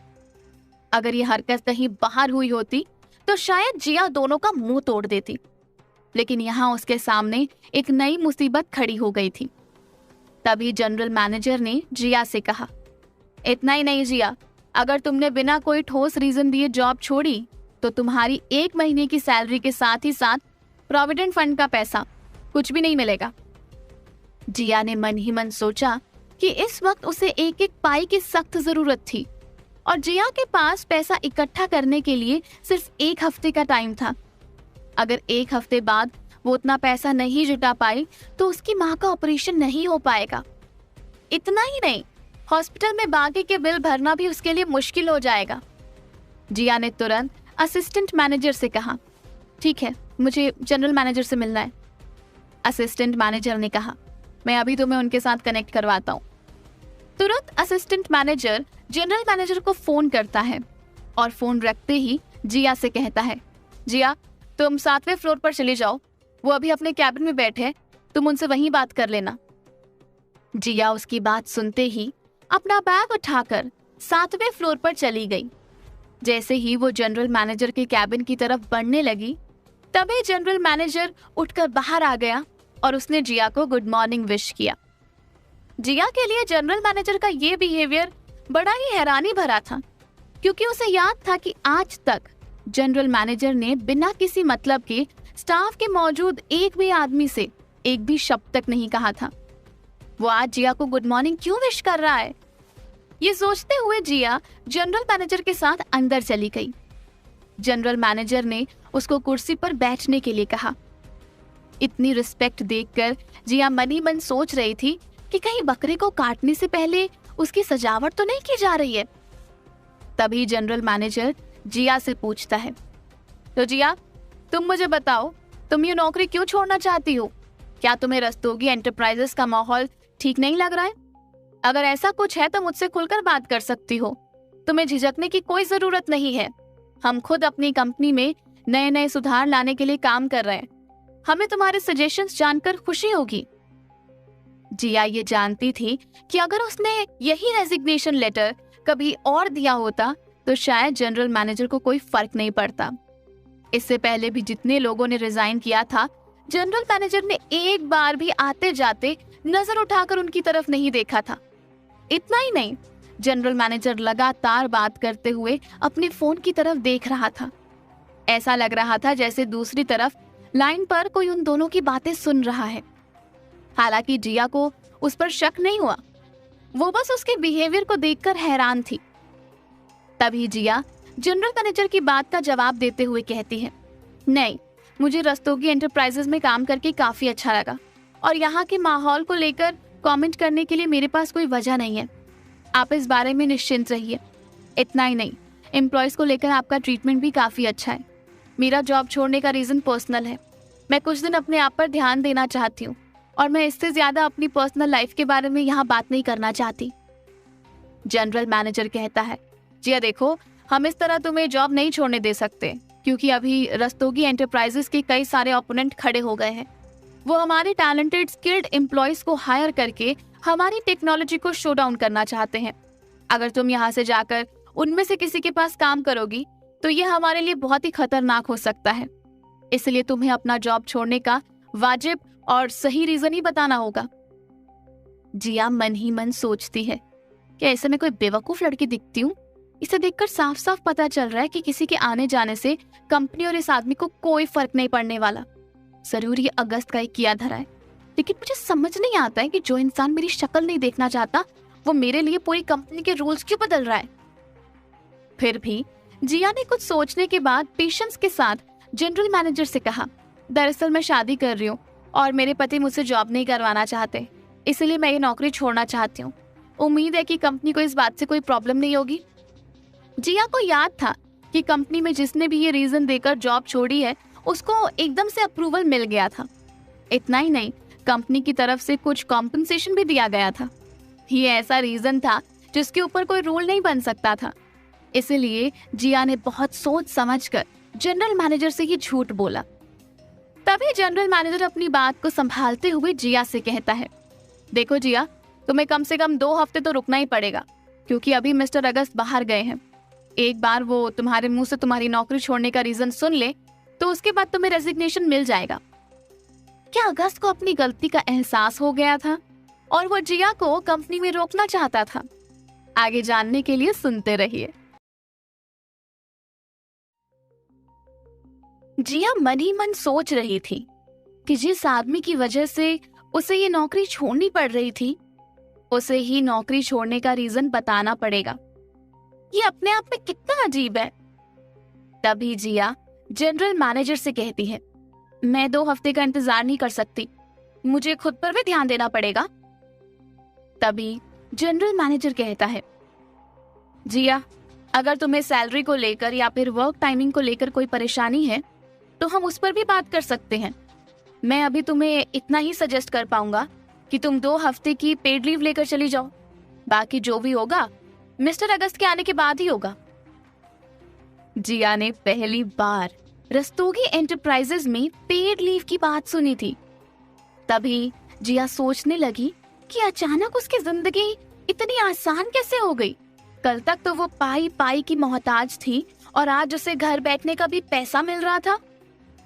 अगर ये हरकत कहीं बाहर हुई होती तो शायद जिया दोनों का मुंह तोड़ देती, लेकिन यहाँ उसके सामने एक नई मुसीबत खड़ी हो गई थी। तभी जनरल मैनेजर ने जिया से कहा, इतना ही नहीं जिया, अगर तुमने बिना कोई ठोस रीजन दिए जॉब छोड़ी तो तुम्हारी 1 महीने की सैलरी के साथ ही साथ प्रोविडेंट फंड का पैसा कुछ भी नहीं मिलेगा। जिया ने मन ही मन सोचा कि इस वक्त उसे एक एक पाई की सख्त जरूरत थी और जिया के पास पैसा इकट्ठा करने के लिए सिर्फ 1 हफ्ते का टाइम था। अगर 1 हफ्ते बाद वो उतना पैसा नहीं जुटा पाई तो उसकी माँ का ऑपरेशन नहीं हो पाएगा। इतना ही नहीं, हॉस्पिटल में बाकी के बिल भरना भी उसके लिए मुश्किल हो जाएगा। जिया ने तुरंत असिस्टेंट मैनेजर से कहा, ठीक है, मुझे जनरल मैनेजर से मिलना है। असिस्टेंट मैनेजर ने कहा, मैं अभी तुम्हें उनके साथ कनेक्ट करवाता हूँ। तुरंत असिस्टेंट मैनेजर जनरल मैनेजर को फोन करता है और फोन रखते ही जिया से कहता है, जिया तुम 7वें फ्लोर पर चले जाओ, वो अभी अपने कैबिन में बैठे हैं, तुम उनसे वहीं बात कर लेना। जिया उसकी बात सुनते ही अपना बैग उठाकर 7वें फ्लोर पर चली गई। जैसे ही वो जनरल मैनेजर के कैबिन की तरफ बढ़ने लगी, तभी जनरल मैनेजर उठकर बाहर आ गया और उसने जिया को गुड मॉर्निंग विश किया। जिया के लिए जनरल मैनेजर का ये बिहेवियर बड़ा ही हैरानी भरा था, क्योंकि उसे याद था कि आज तक जनरल मैनेजर ने बिना किसी मतलब के स्टाफ के मौजूद एक भी आदमी से एक भी शब्द तक नहीं कहा था। वो आज जिया को गुड मॉर्निंग क्यों विश कर रहा है? ये सोचते हुए जिया जनरल मैनेजर के साथ अंदर चली गई। जनरल मैनेजर ने उसको कुर्सी पर बैठने के लिए कहा। इतनी रिस्पेक्ट देखकर जिया मन ही मन सोच रही थी कि कहीं बकरे को काटने से पहले उसकी सजावट तो नहीं की जा रही है। तभी जनरल मैनेजर जिया से पूछता है, तो जिया तुम मुझे बताओ, तुम ये नौकरी क्यों छोड़ना चाहती हो? क्या तुम्हें रस्तोगी एंटरप्राइजेस का माहौल ठीक नहीं लग रहा है? अगर ऐसा कुछ है तो मुझसे खुलकर बात कर सकती हो, तुम्हें झिझकने की कोई जरूरत नहीं है। हम खुद अपनी कंपनी में नए नए सुधार लाने के लिए काम कर रहे हैं, हमें तुम्हारे सजेशंस जानकर खुशी होगी। जिया ये जानती थी कि अगर उसने यही रेजिग्नेशन लेटर कभी और दिया होता तो शायद जनरल मैनेजर को कोई फर्क नहीं पड़ता। इससे पहले भी जितने लोगों ने रिजाइन किया था, जनरल मैनेजर ने एक बार भी आते जाते नजर उठाकर उनकी तरफ नहीं देखा था। इतना ही नहीं, जनरल मैनेजर लगातार बात करते हुए अपने फोन की तरफ देख रहा था। ऐसा लग रहा था जैसे दूसरी तरफ लाइन पर कोई उन दोनों की बातें सुन रहा है। हालांकि जिया को उस पर शक नहीं हुआ, वो बस उसके बिहेवियर को देखकर हैरान थी। तभी जिया जनरल मैनेजर की बात का जवाब देते हुए कहती है, नहीं, मुझे रस्तोगी एंटरप्राइजेस में काम करके काफी अच्छा लगा और यहाँ के माहौल को लेकर कमेंट करने के लिए मेरे पास कोई वजह नहीं है। आप इस बारे में निश्चिंत रहिए। इतना ही नहीं, एम्प्लॉयज को लेकर आपका ट्रीटमेंट भी काफी अच्छा है। मेरा जॉब छोड़ने का रीजन पर्सनल है। मैं कुछ दिन अपने आप पर ध्यान देना चाहती हूँ और मैं इससे ज्यादा अपनी पर्सनल लाइफ के बारे में यहाँ बात नहीं करना चाहती। जनरल मैनेजर कहता है, जिया देखो, हम इस तरह तुम्हें जॉब नहीं छोड़ने दे सकते, क्योंकि अभी रस्तोगी एंटरप्राइजेस के कई सारे ओपोनेंट खड़े हो गए हैं। वो हमारे टैलेंटेड स्किल्ड एम्प्लॉयज को हायर करके हमारी टेक्नोलॉजी को शो डाउन करना चाहते हैं। अगर तुम यहाँ से जाकर उनमें से किसी के पास काम करोगी तो ये हमारे लिए बहुत ही खतरनाक हो सकता है। इसलिए तुम्हें अपना जॉब छोड़ने का वाजिब और सही रीजन ही बताना होगा। जिया मन ही मन सोचती है कि ऐसे में कोई बेवकूफ लड़की दिखती हूँ। इसे देखकर साफ साफ पता चल रहा है कि किसी के आने जाने से कंपनी और इस आदमी को कोई फर्क नहीं पड़ने वाला। जरूर ये अगस्त का ही किया धरा है। लेकिन मुझे समझ नहीं आता है कि जो इंसान मेरी शक्ल नहीं देखना चाहता वो मेरे लिए पूरी कंपनी के रूल्स क्यों बदल रहा है। फिर भी जिया ने कुछ सोचने के बाद पेशेंस के साथ जनरल मैनेजर से कहा, दरअसल मैं शादी कर रही हूँ और मेरे पति मुझसे जॉब नहीं करवाना चाहते, इसलिए मैं ये नौकरी छोड़ना चाहती हूँ। उम्मीद है कि कंपनी को इस बात से कोई प्रॉब्लम नहीं होगी। जिया को याद था कि कंपनी में जिसने भी ये रीजन देकर जॉब छोड़ी है उसको एकदम से अप्रूवल मिल गया था। इतना ही नहीं, कंपनी की तरफ से कुछ कॉम्पनसेशन भी दिया गया था। ये ऐसा रीजन था जिसके ऊपर कोई रूल नहीं बन सकता था। इसलिए जिया ने बहुत सोच समझकर जनरल मैनेजर से ही झूठ बोला। तभी जनरल मैनेजर अपनी बात को संभालते हुए जिया से कहता है, देखो जिया, तुम्हें कम से कम 2 हफ्ते तो रुकना ही पड़ेगा, क्योंकि अभी मिस्टर अगस्त बाहर गए हैं। एक बार वो तुम्हारे मुंह से तुम्हारी नौकरी छोड़ने का रीजन सुन ले तो उसके बाद तुम्हें रेजिग्नेशन मिल जाएगा। क्या अगस्त को अपनी गलती का एहसास हो गया था और वो जिया को कंपनी में रोकना चाहता था? आगे जानने के लिए सुनते रहिए। जिया मन ही मन सोच रही थी कि जिस आदमी की वजह से उसे ये नौकरी छोड़नी पड़ रही थी, उसे ही नौकरी छोड़ने का रीजन बताना पड़ेगा। ये अपने आप में कितना अजीब है। तभी जिया जनरल मैनेजर से कहती है, मैं 2 हफ्ते का इंतजार नहीं कर सकती, मुझे खुद पर भी ध्यान देना पड़ेगा। तभी जनरल मैनेजर कहता है, जिया, अगर तुम्हें सैलरी को लेकर या फिर वर्क टाइमिंग को लेकर कोई परेशानी है तो हम उस पर भी बात कर सकते हैं। मैं अभी तुम्हें इतना ही सजेस्ट कर पाऊंगा कि तुम 2 हफ्ते की पेड लीव लेकर चली जाओ। बाकी जो भी होगा मिस्टर अगस्त के आने के बाद ही होगा। जिया ने पहली बार रस्तोगी एंटरप्राइजेज में पेड लीव की बात सुनी थी। तभी जिया सोचने लगी कि अचानक उसकी जिंदगी इतनी आसान कैसे हो गई। कल तक तो वो पाई पाई की मोहताज थी और आज उसे घर बैठने का भी पैसा मिल रहा था।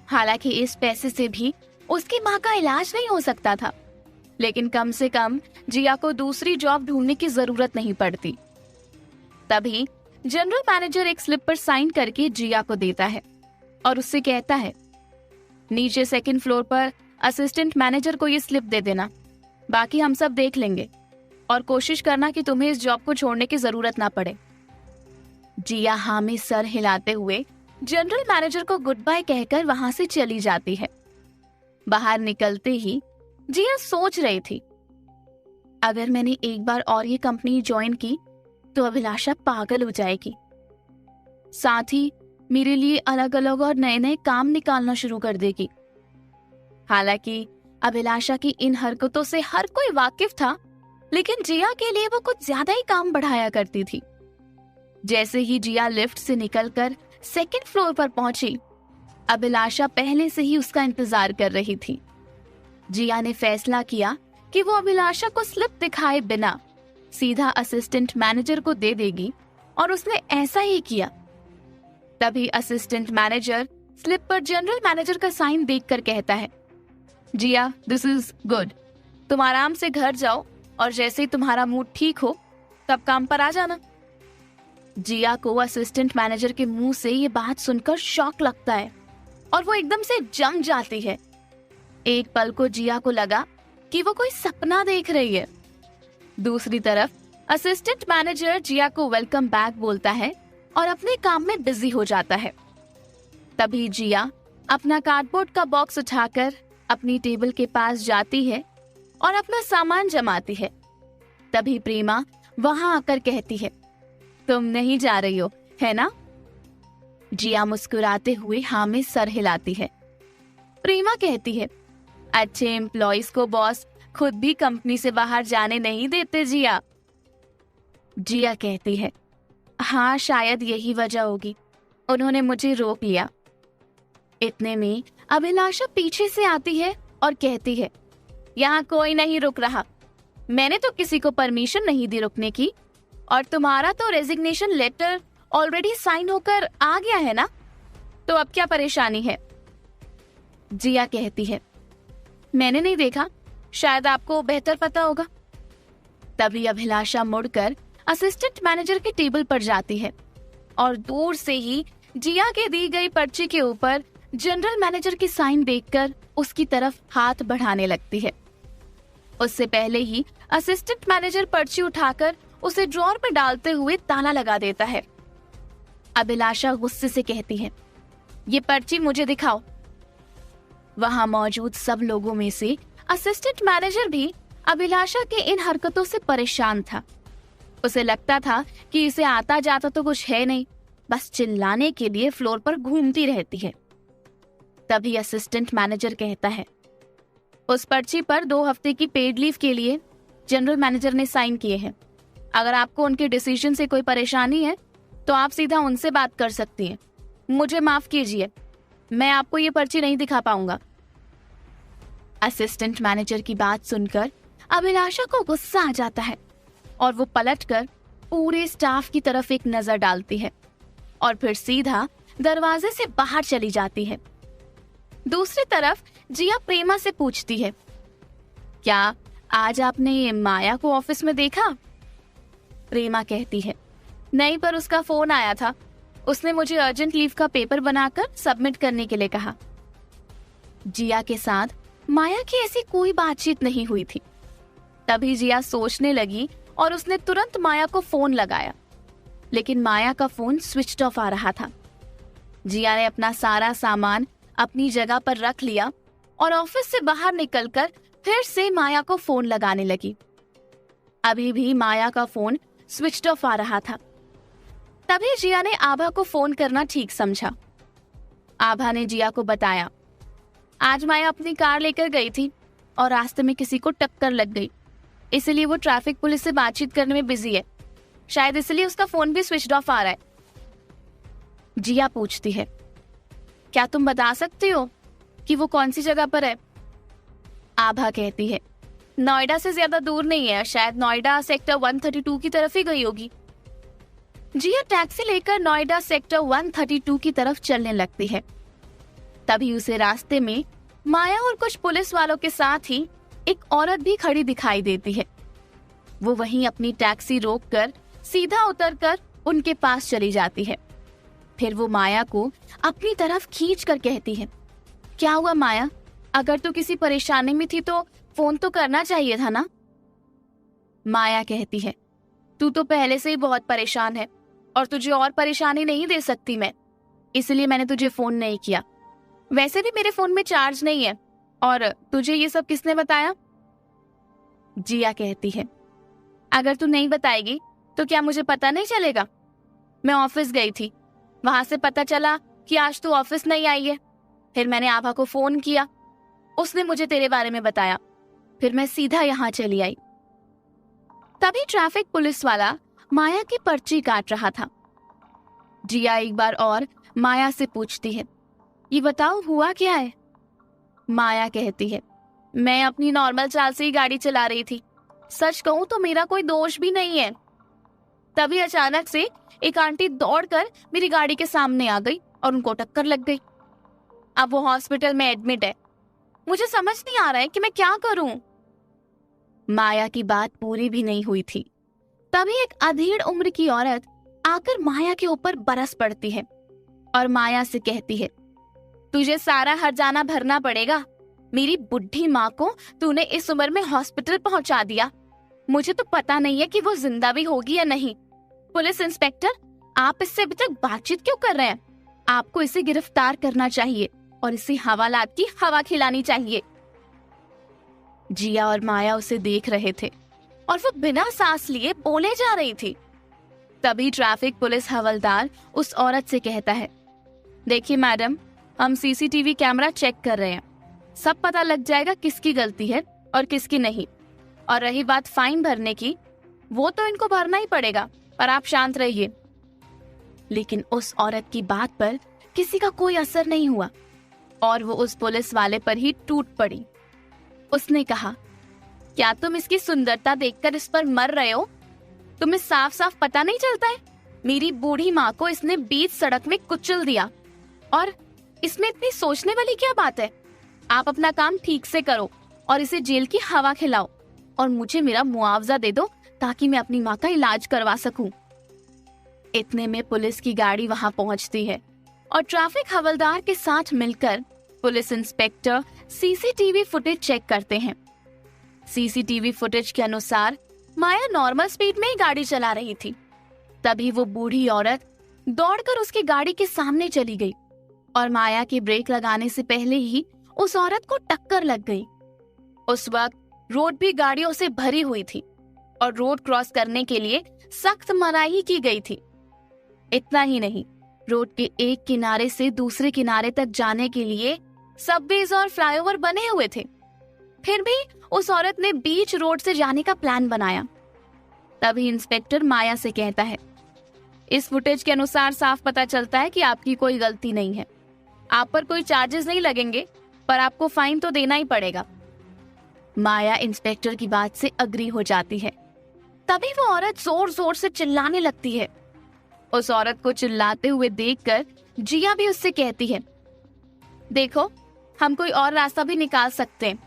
हालांकि इस पैसे से भी उसकी माँ का इलाज नहीं हो सकता था, लेकिन कम से कम जिया को दूसरी जॉब ढूंढने की जरूरत नहीं पड़ती। तभी जनरल मैनेजर एक स्लिप पर साइन करके जिया को देता है और उससे कहता है, नीचे 2nd फ्लोर पर असिस्टेंट मैनेजर को ये स्लिप दे देना, बाकी हम सब देख लेंगे और कोशिश करना कि तुम्हें इस जॉब को छोड़ने की जरूरत ना पड़े। जिया हाँ में सर हिलाते हुए जनरल मैनेजर को गुड बाय कहकर वहां से चली जाती है। बाहर निकलते ही जिया सोच रही थी, अगर मैंने एक बार और ये कंपनी ज्वाइन की तो अभिलाषा पागल हो जाएगी, साथ ही मेरे लिए अलग अलग और नए नए काम निकालना शुरू कर देगी। हालांकि अभिलाषा की इन हरकतों से हर कोई वाकिफ था, लेकिन जिया के लिए वो कुछ ज्यादा ही काम बढ़ाया करती थी। जैसे ही जिया लिफ्ट से निकलकर 2nd फ्लोर पर पहुंची, अभिलाषा पहले से ही उसका इंतजार कर रही थी। जिया ने फैसला किया कि वो अभिलाषा को स्लिप दिखाए बिना सीधा असिस्टेंट मैनेजर को दे देगी और उसने ऐसा ही किया। तभी असिस्टेंट मैनेजर स्लिप पर जनरल मैनेजर का साइन देखकर कहता है, जिया, दिस इज गुड, तुम आराम से घर जाओ और जैसे ही तुम्हारा मूड ठीक हो तब काम पर आ जाना। जिया को असिस्टेंट मैनेजर के मुंह से ये बात सुनकर शॉक लगता है और वो एकदम से जम जाती है। एक पल को जिया को लगा कि वो कोई सपना देख रही है। दूसरी तरफ असिस्टेंट मैनेजर जिया को वेलकम बैक बोलता है और अपने काम में बिजी हो जाता है। तभी जिया अपना कार्डबोर्ड का बॉक्स उठाकर अपनी टेबल के पास जाती है और अपना सामान जमाती है। तभी प्रेमा वहां आकर कहती है, तुम नहीं जा रही हो, है ना? जिया मुस्कुराते हुए हाँ में सर हिलाती है। प्रेमा कहती है, अच्छे एम्प्लॉइज को बॉस खुद भी कंपनी से बाहर जाने नहीं देते जिया। जिया कहती है, हाँ शायद यही वजह होगी, उन्होंने मुझे रोक लिया। इतने में अभिलाषा पीछे से आती है और कहती है, यहाँ कोई नहीं रुक रहा, मैंने तो किसी को परमिशन नहीं दी रुकने की, और तुम्हारा तो रेजिग्नेशन लेटर ऑलरेडी साइन होकर आ गया है ना, तो अब क्या परेशानी है? जिया कहती है, मैंने नहीं देखा, शायद आपको बेहतर पता होगा। तभी अभिलाषा मुड़कर असिस्टेंट मैनेजर के टेबल पर जाती है और दूर से ही जिया के दी गई पर्ची के ऊपर जनरल मैनेजर की साइन देखकर उसकी तरफ हाथ बढ़ाने लगती है। उससे पहले ही असिस्टेंट मैनेजर पर्ची उठाकर उसे ड्रॉअर में डालते हुए ताला लगा देता है। अभिलाषा गुस्से से कहती है, ये पर्ची मुझे दिखाओ। वहां मौजूद सब लोगों में से असिस्टेंट मैनेजर भी अभिलाषा के इन हरकतों से परेशान था। उसे लगता था कि इसे आता जाता तो कुछ है नहीं, बस चिल्लाने के लिए फ्लोर पर घूमती रहती है। तभी असिस्टेंट मैनेजर कहता है, उस पर्ची पर 2 हफ्ते की पेड लीव के लिए जनरल मैनेजर ने साइन किए हैं। अगर आपको उनके डिसीजन से कोई परेशानी है तो आप सीधा उनसे बात कर सकती हैं। मुझे माफ कीजिए, मैं आपको ये पर्ची नहीं दिखा पाऊंगा। असिस्टेंट मैनेजर की बात सुनकर अभिलाषा को गुस्सा आ जाता है और वो पलटकर पूरे स्टाफ की तरफ एक नजर डालती है और फिर सीधा दरवाजे से बाहर चली जाती है। दूसरी तरफ जिया प्रेमा से पूछती है, क्या आज आपने माया को ऑफिस में देखा? प्रेमा कहती है, नहीं, पर उसका फोन आया था। उसने मुझे अर्जेंट लीव का पेपर बनाकर सबमिट करने के लिए कहा। जिया के साथ माया की ऐसी कोई बातचीत नहीं हुई थी। तभी जिया सोचने लगी और उसने तुरंत माया को फोन लगाया, लेकिन माया का फोन स्विच ऑफ आ रहा था। जिया ने अपना सारा सामान अपनी जगह पर रख लिया और ऑफिस से बाहर निकलकर फिर से माया को फोन लगाने लगी। अभी भी माया का फोन स्विच ऑफ आ रहा था। तभी जिया ने आभा को फोन करना ठीक समझा। आभा ने जिया को बताया, आज माया अपनी कार लेकर गई थी और रास्ते में किसी को टक्कर लग गई, इसलिए वो ट्रैफिक पुलिस से बातचीत करने में बिजी है। शायद इसलिए उसका फोन भी स्विच ऑफ आ रहा है। जिया पूछती है, क्या तुम बता सकती हो कि वो कौन सी जगह पर है? आभा कहती है, नोएडा से ज्यादा दूर नहीं है, शायद नोएडा सेक्टर 132 की तरफ ही गई होगी। जिया टैक्सी लेकर नोएडा सेक्टर 132 की तरफ चलने लगती है। तभी उसे रास्ते में माया और कुछ पुलिस वालों के साथ ही एक औरत भी खड़ी दिखाई देती है। वो वहीं अपनी टैक्सी रोककर सीधा उतरकर उनके पास चली जाती है। फिर वो माया को अपनी तरफ खींचकर कहती है, क्या हुआ माया? अगर तू किसी परेशानी में थी तो फोन तो करना चाहिए था ना? माया कहती है, तू तो पहले से ही बहुत परेशान है और तुझे और परेशानी नहीं दे सकती मैं, इसलिए मैंने तुझे फोन नहीं किया। वैसे भी मेरे फोन में चार्ज नहीं है। और तुझे ये सब किसने बताया? जिया कहती है, अगर तू नहीं बताएगी तो क्या मुझे पता नहीं चलेगा? मैं ऑफिस गई थी, वहां से पता चला कि आज तू ऑफिस नहीं आई है। फिर मैंने आभा को फोन किया, उसने मुझे तेरे बारे में बताया, फिर मैं सीधा यहाँ चली आई। तभी ट्रैफिक पुलिस वाला माया की पर्ची काट रहा था। जिया एक बार और माया से पूछती है, ये बताओ हुआ क्या है? माया कहती है, मैं अपनी नॉर्मल चाल से ही गाड़ी चला रही थी, सच कहूं तो मेरा कोई दोष भी नहीं है। तभी अचानक से एक आंटी दौड़कर मेरी गाड़ी के सामने आ गई और उनको टक्कर लग गई। अब वो हॉस्पिटल में एडमिट है। मुझे समझ नहीं आ रहा है कि मैं क्या करूं। माया की बात पूरी भी नहीं हुई थी, तभी एक अधेड़ उम्र की औरत आकर माया के ऊपर बरस पड़ती है और माया से कहती है, तुझे सारा हर्जाना भरना पड़ेगा। मेरी बुढ़ी माँ को तूने इस उम्र में हॉस्पिटल पहुंचा दिया। मुझे तो पता नहीं है कि वो जिंदा भी होगी या नहीं। पुलिस इंस्पेक्टर, आप इससे अभी तक बातचीत क्यों कर रहे हैं? आपको इसे गिरफ्तार करना चाहिए और इसे हवालात की हवा खिलानी चाहिए। जिया और माया उसे देख रहे थे और वो बिना सांस लिए बोले जा रही थी। तभी ट्रैफिक पुलिस हवलदार उस औरत से कहता है, देखिए मैडम, हम सीसीटीवी कैमरा चेक कर रहे हैं, सब पता लग जाएगा किसकी गलती है और किसकी नहीं। और रही बात फाइन भरने की, वो तो इनको भरना ही पड़ेगा, पर आप शांत रहिए। लेकिन उस औरत की बात पर किसी का कोई असर नहीं हुआ और वो उस पुलिस वाले पर ही टूट पड़ी। उसने कहा, क्या तुम इसकी सुंदरता देखकर इस पर मर रहे हो? तुम्हें साफ साफ पता नहीं चलता है? मेरी बूढ़ी माँ को इसने बीच सड़क में कुचल दिया और इसमें इतनी सोचने वाली क्या बात है? आप अपना काम ठीक से करो और इसे जेल की हवा खिलाओ और मुझे मेरा मुआवजा दे दो ताकि मैं अपनी माँ का इलाज करवा सकूं। इतने में पुलिस की गाड़ी वहां पहुंचती है और ट्रैफिक हवलदार के साथ मिलकर police inspector CCTV footage check करते हैं। सीसीटीवी फुटेज के अनुसार माया नॉर्मल स्पीड में ही गाड़ी चला रही थी। तभी वो बूढ़ी औरत दौड़कर उसकी गाड़ी के सामने चली गई और माया के ब्रेक लगाने से पहले ही उस औरत को टक्कर लग गई। उस वक्त रोड भी गाड़ियों से भरी हुई थी और रोड क्रॉस करने के लिए सख्त मनाही की गई थी। इतना ही नहीं, रोड के एक किनारे से दूसरे किनारे तक जाने के लिए सबवेज और फ्लाईओवर बने हुए थे। फिर भी उस औरत ने बीच रोड से जाने का प्लान बनाया। तभी इंस्पेक्टर माया से कहता है, इस फुटेज के अनुसार साफ पता चलता है कि आपकी कोई गलती नहीं है। आप पर कोई चार्जेस नहीं लगेंगे, पर आपको फाइन तो देना ही पड़ेगा। माया इंस्पेक्टर की बात से अग्री हो जाती है। तभी वो औरत जोर जोर से चिल्लाने लगती है। उस औरत को चिल्लाते हुए देखकर जिया भी उससे कहती है, देखो, हम कोई और रास्ता भी निकाल सकते हैं।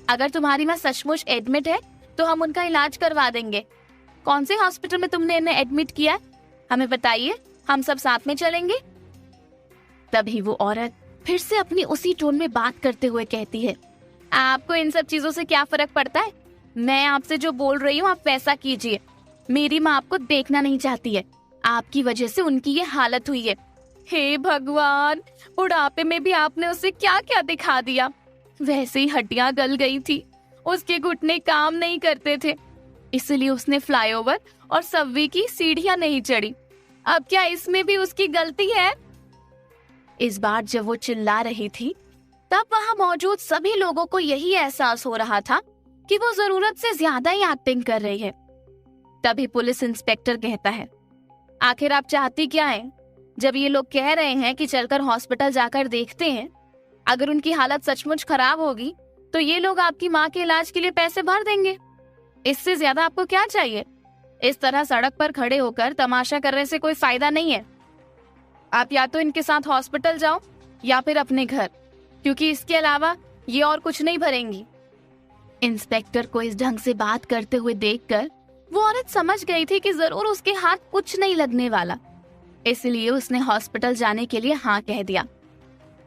अगर तुम्हारी माँ सचमुच एडमिट है तो हम उनका इलाज करवा देंगे। कौन से हॉस्पिटल में तुमने इन्हें एडमिट किया है, हमें बताइए, हम सब साथ में चलेंगे। तभी वो औरत फिर से अपनी उसी टोन में बात करते हुए कहती है, आपको इन सब चीजों से क्या फर्क पड़ता है? मैं आपसे जो बोल रही हूँ आप वैसा कीजिए। मेरी माँ आपको देखना नहीं चाहती है, आपकी वजह से उनकी ये हालत हुई है। हे भगवान, बुढ़ापे में भी आपने उसे क्या क्या दिखा दिया। वैसे ही हड्डियां गल गई थी, उसके घुटने काम नहीं करते थे, इसलिए उसने फ्लाईओवर और सबवे की सीढ़ियां नहीं चढ़ी। अब क्या इसमें भी उसकी गलती है? इस बार जब वो चिल्ला रही थी तब वहां मौजूद सभी लोगों को यही एहसास हो रहा था कि वो जरूरत से ज्यादा ही एक्टिंग कर रही है। तभी पुलिस इंस्पेक्टर कहता है, आखिर आप चाहती क्या है? जब ये लोग कह रहे हैं कि चलकर हॉस्पिटल जाकर देखते हैं, अगर उनकी हालत सचमुच खराब होगी तो ये लोग आपकी माँ के इलाज के लिए पैसे भर देंगे। इससे ज्यादा आपको क्या चाहिए? इस तरह सड़क पर खड़े होकर तमाशा करने से कोई फायदा नहीं है। आप या तो इनके साथ हॉस्पिटल जाओ या फिर अपने घर, क्योंकि इसके अलावा ये और कुछ नहीं भरेंगी। इंस्पेक्टर को इस ढंग से बात करते हुए देखकर वो औरत समझ गई थी कि जरूर उसके हाथ कुछ नहीं लगने वाला, इसलिए उसने हॉस्पिटल जाने के लिए हाँ कह दिया।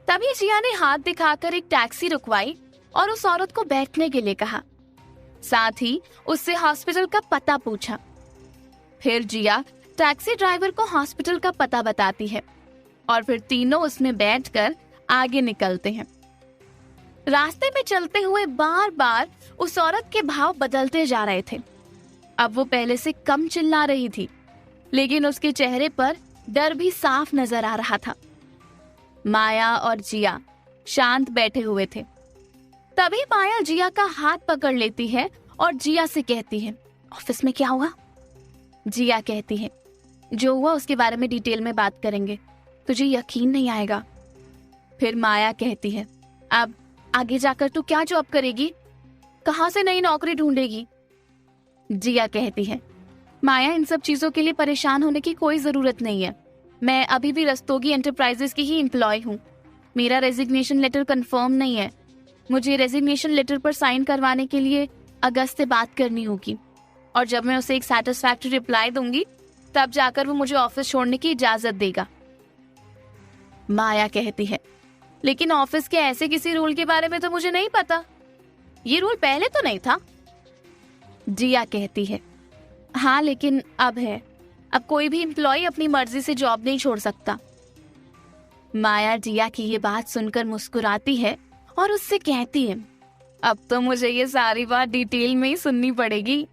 तभी जिया ने हाथ दिखाकर एक टैक्सी रुकवाई और उस औरत को बैठने के लिए कहा। साथ ही उससे हॉस्पिटल का पता पूछा। फिर जिया टैक्सी ड्राइवर को हॉस्पिटल का पता बताती है और फिर तीनों उसमें बैठकर आगे निकलते हैं। रास्ते में चलते हुए बार बार उस औरत के भाव बदलते जा रहे थे। अब वो पहले से कम चिल्ला रही थी, लेकिन उसके चेहरे पर डर भी साफ नजर आ रहा था। माया और जिया शांत बैठे हुए थे। तभी माया जिया का हाथ पकड़ लेती है और जिया से कहती है, ऑफिस में क्या हुआ? जिया कहती है, जो हुआ उसके बारे में डिटेल में बात करेंगे, तुझे यकीन नहीं आएगा। फिर माया कहती है, अब आगे जाकर तू क्या जॉब करेगी? कहाँ से नई नौकरी ढूंढेगी? जिया कहती है, माया, इन सब चीजों के लिए परेशान होने की कोई जरूरत नहीं है। मैं अभी भी रस्तोगी एंटरप्राइजेस की ही एम्प्लॉय हूँ। मेरा रेजिग्नेशन लेटर कंफर्म नहीं है। मुझे रेजिग्नेशन लेटर पर साइन करवाने के लिए अगस्त से बात करनी होगी और जब मैं उसे एक सैटिस्फैक्टरी रिप्लाई दूंगी तब जाकर वो मुझे ऑफिस छोड़ने की इजाजत देगा। माया कहती है, लेकिन ऑफिस के ऐसे किसी रूल के बारे में तो मुझे नहीं पता। ये रूल पहले तो नहीं था। जिया कहती है, हाँ लेकिन अब है। अब कोई भी एम्प्लॉय अपनी मर्जी से जॉब नहीं छोड़ सकता। माया जिया की ये बात सुनकर मुस्कुराती है और उससे कहती है, अब तो मुझे ये सारी बात डिटेल में ही सुननी पड़ेगी।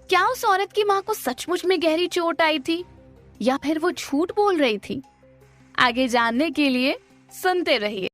क्या उस औरत की माँ को सचमुच में गहरी चोट आई थी या फिर वो झूठ बोल रही थी? आगे जानने के लिए सुनते रहिए।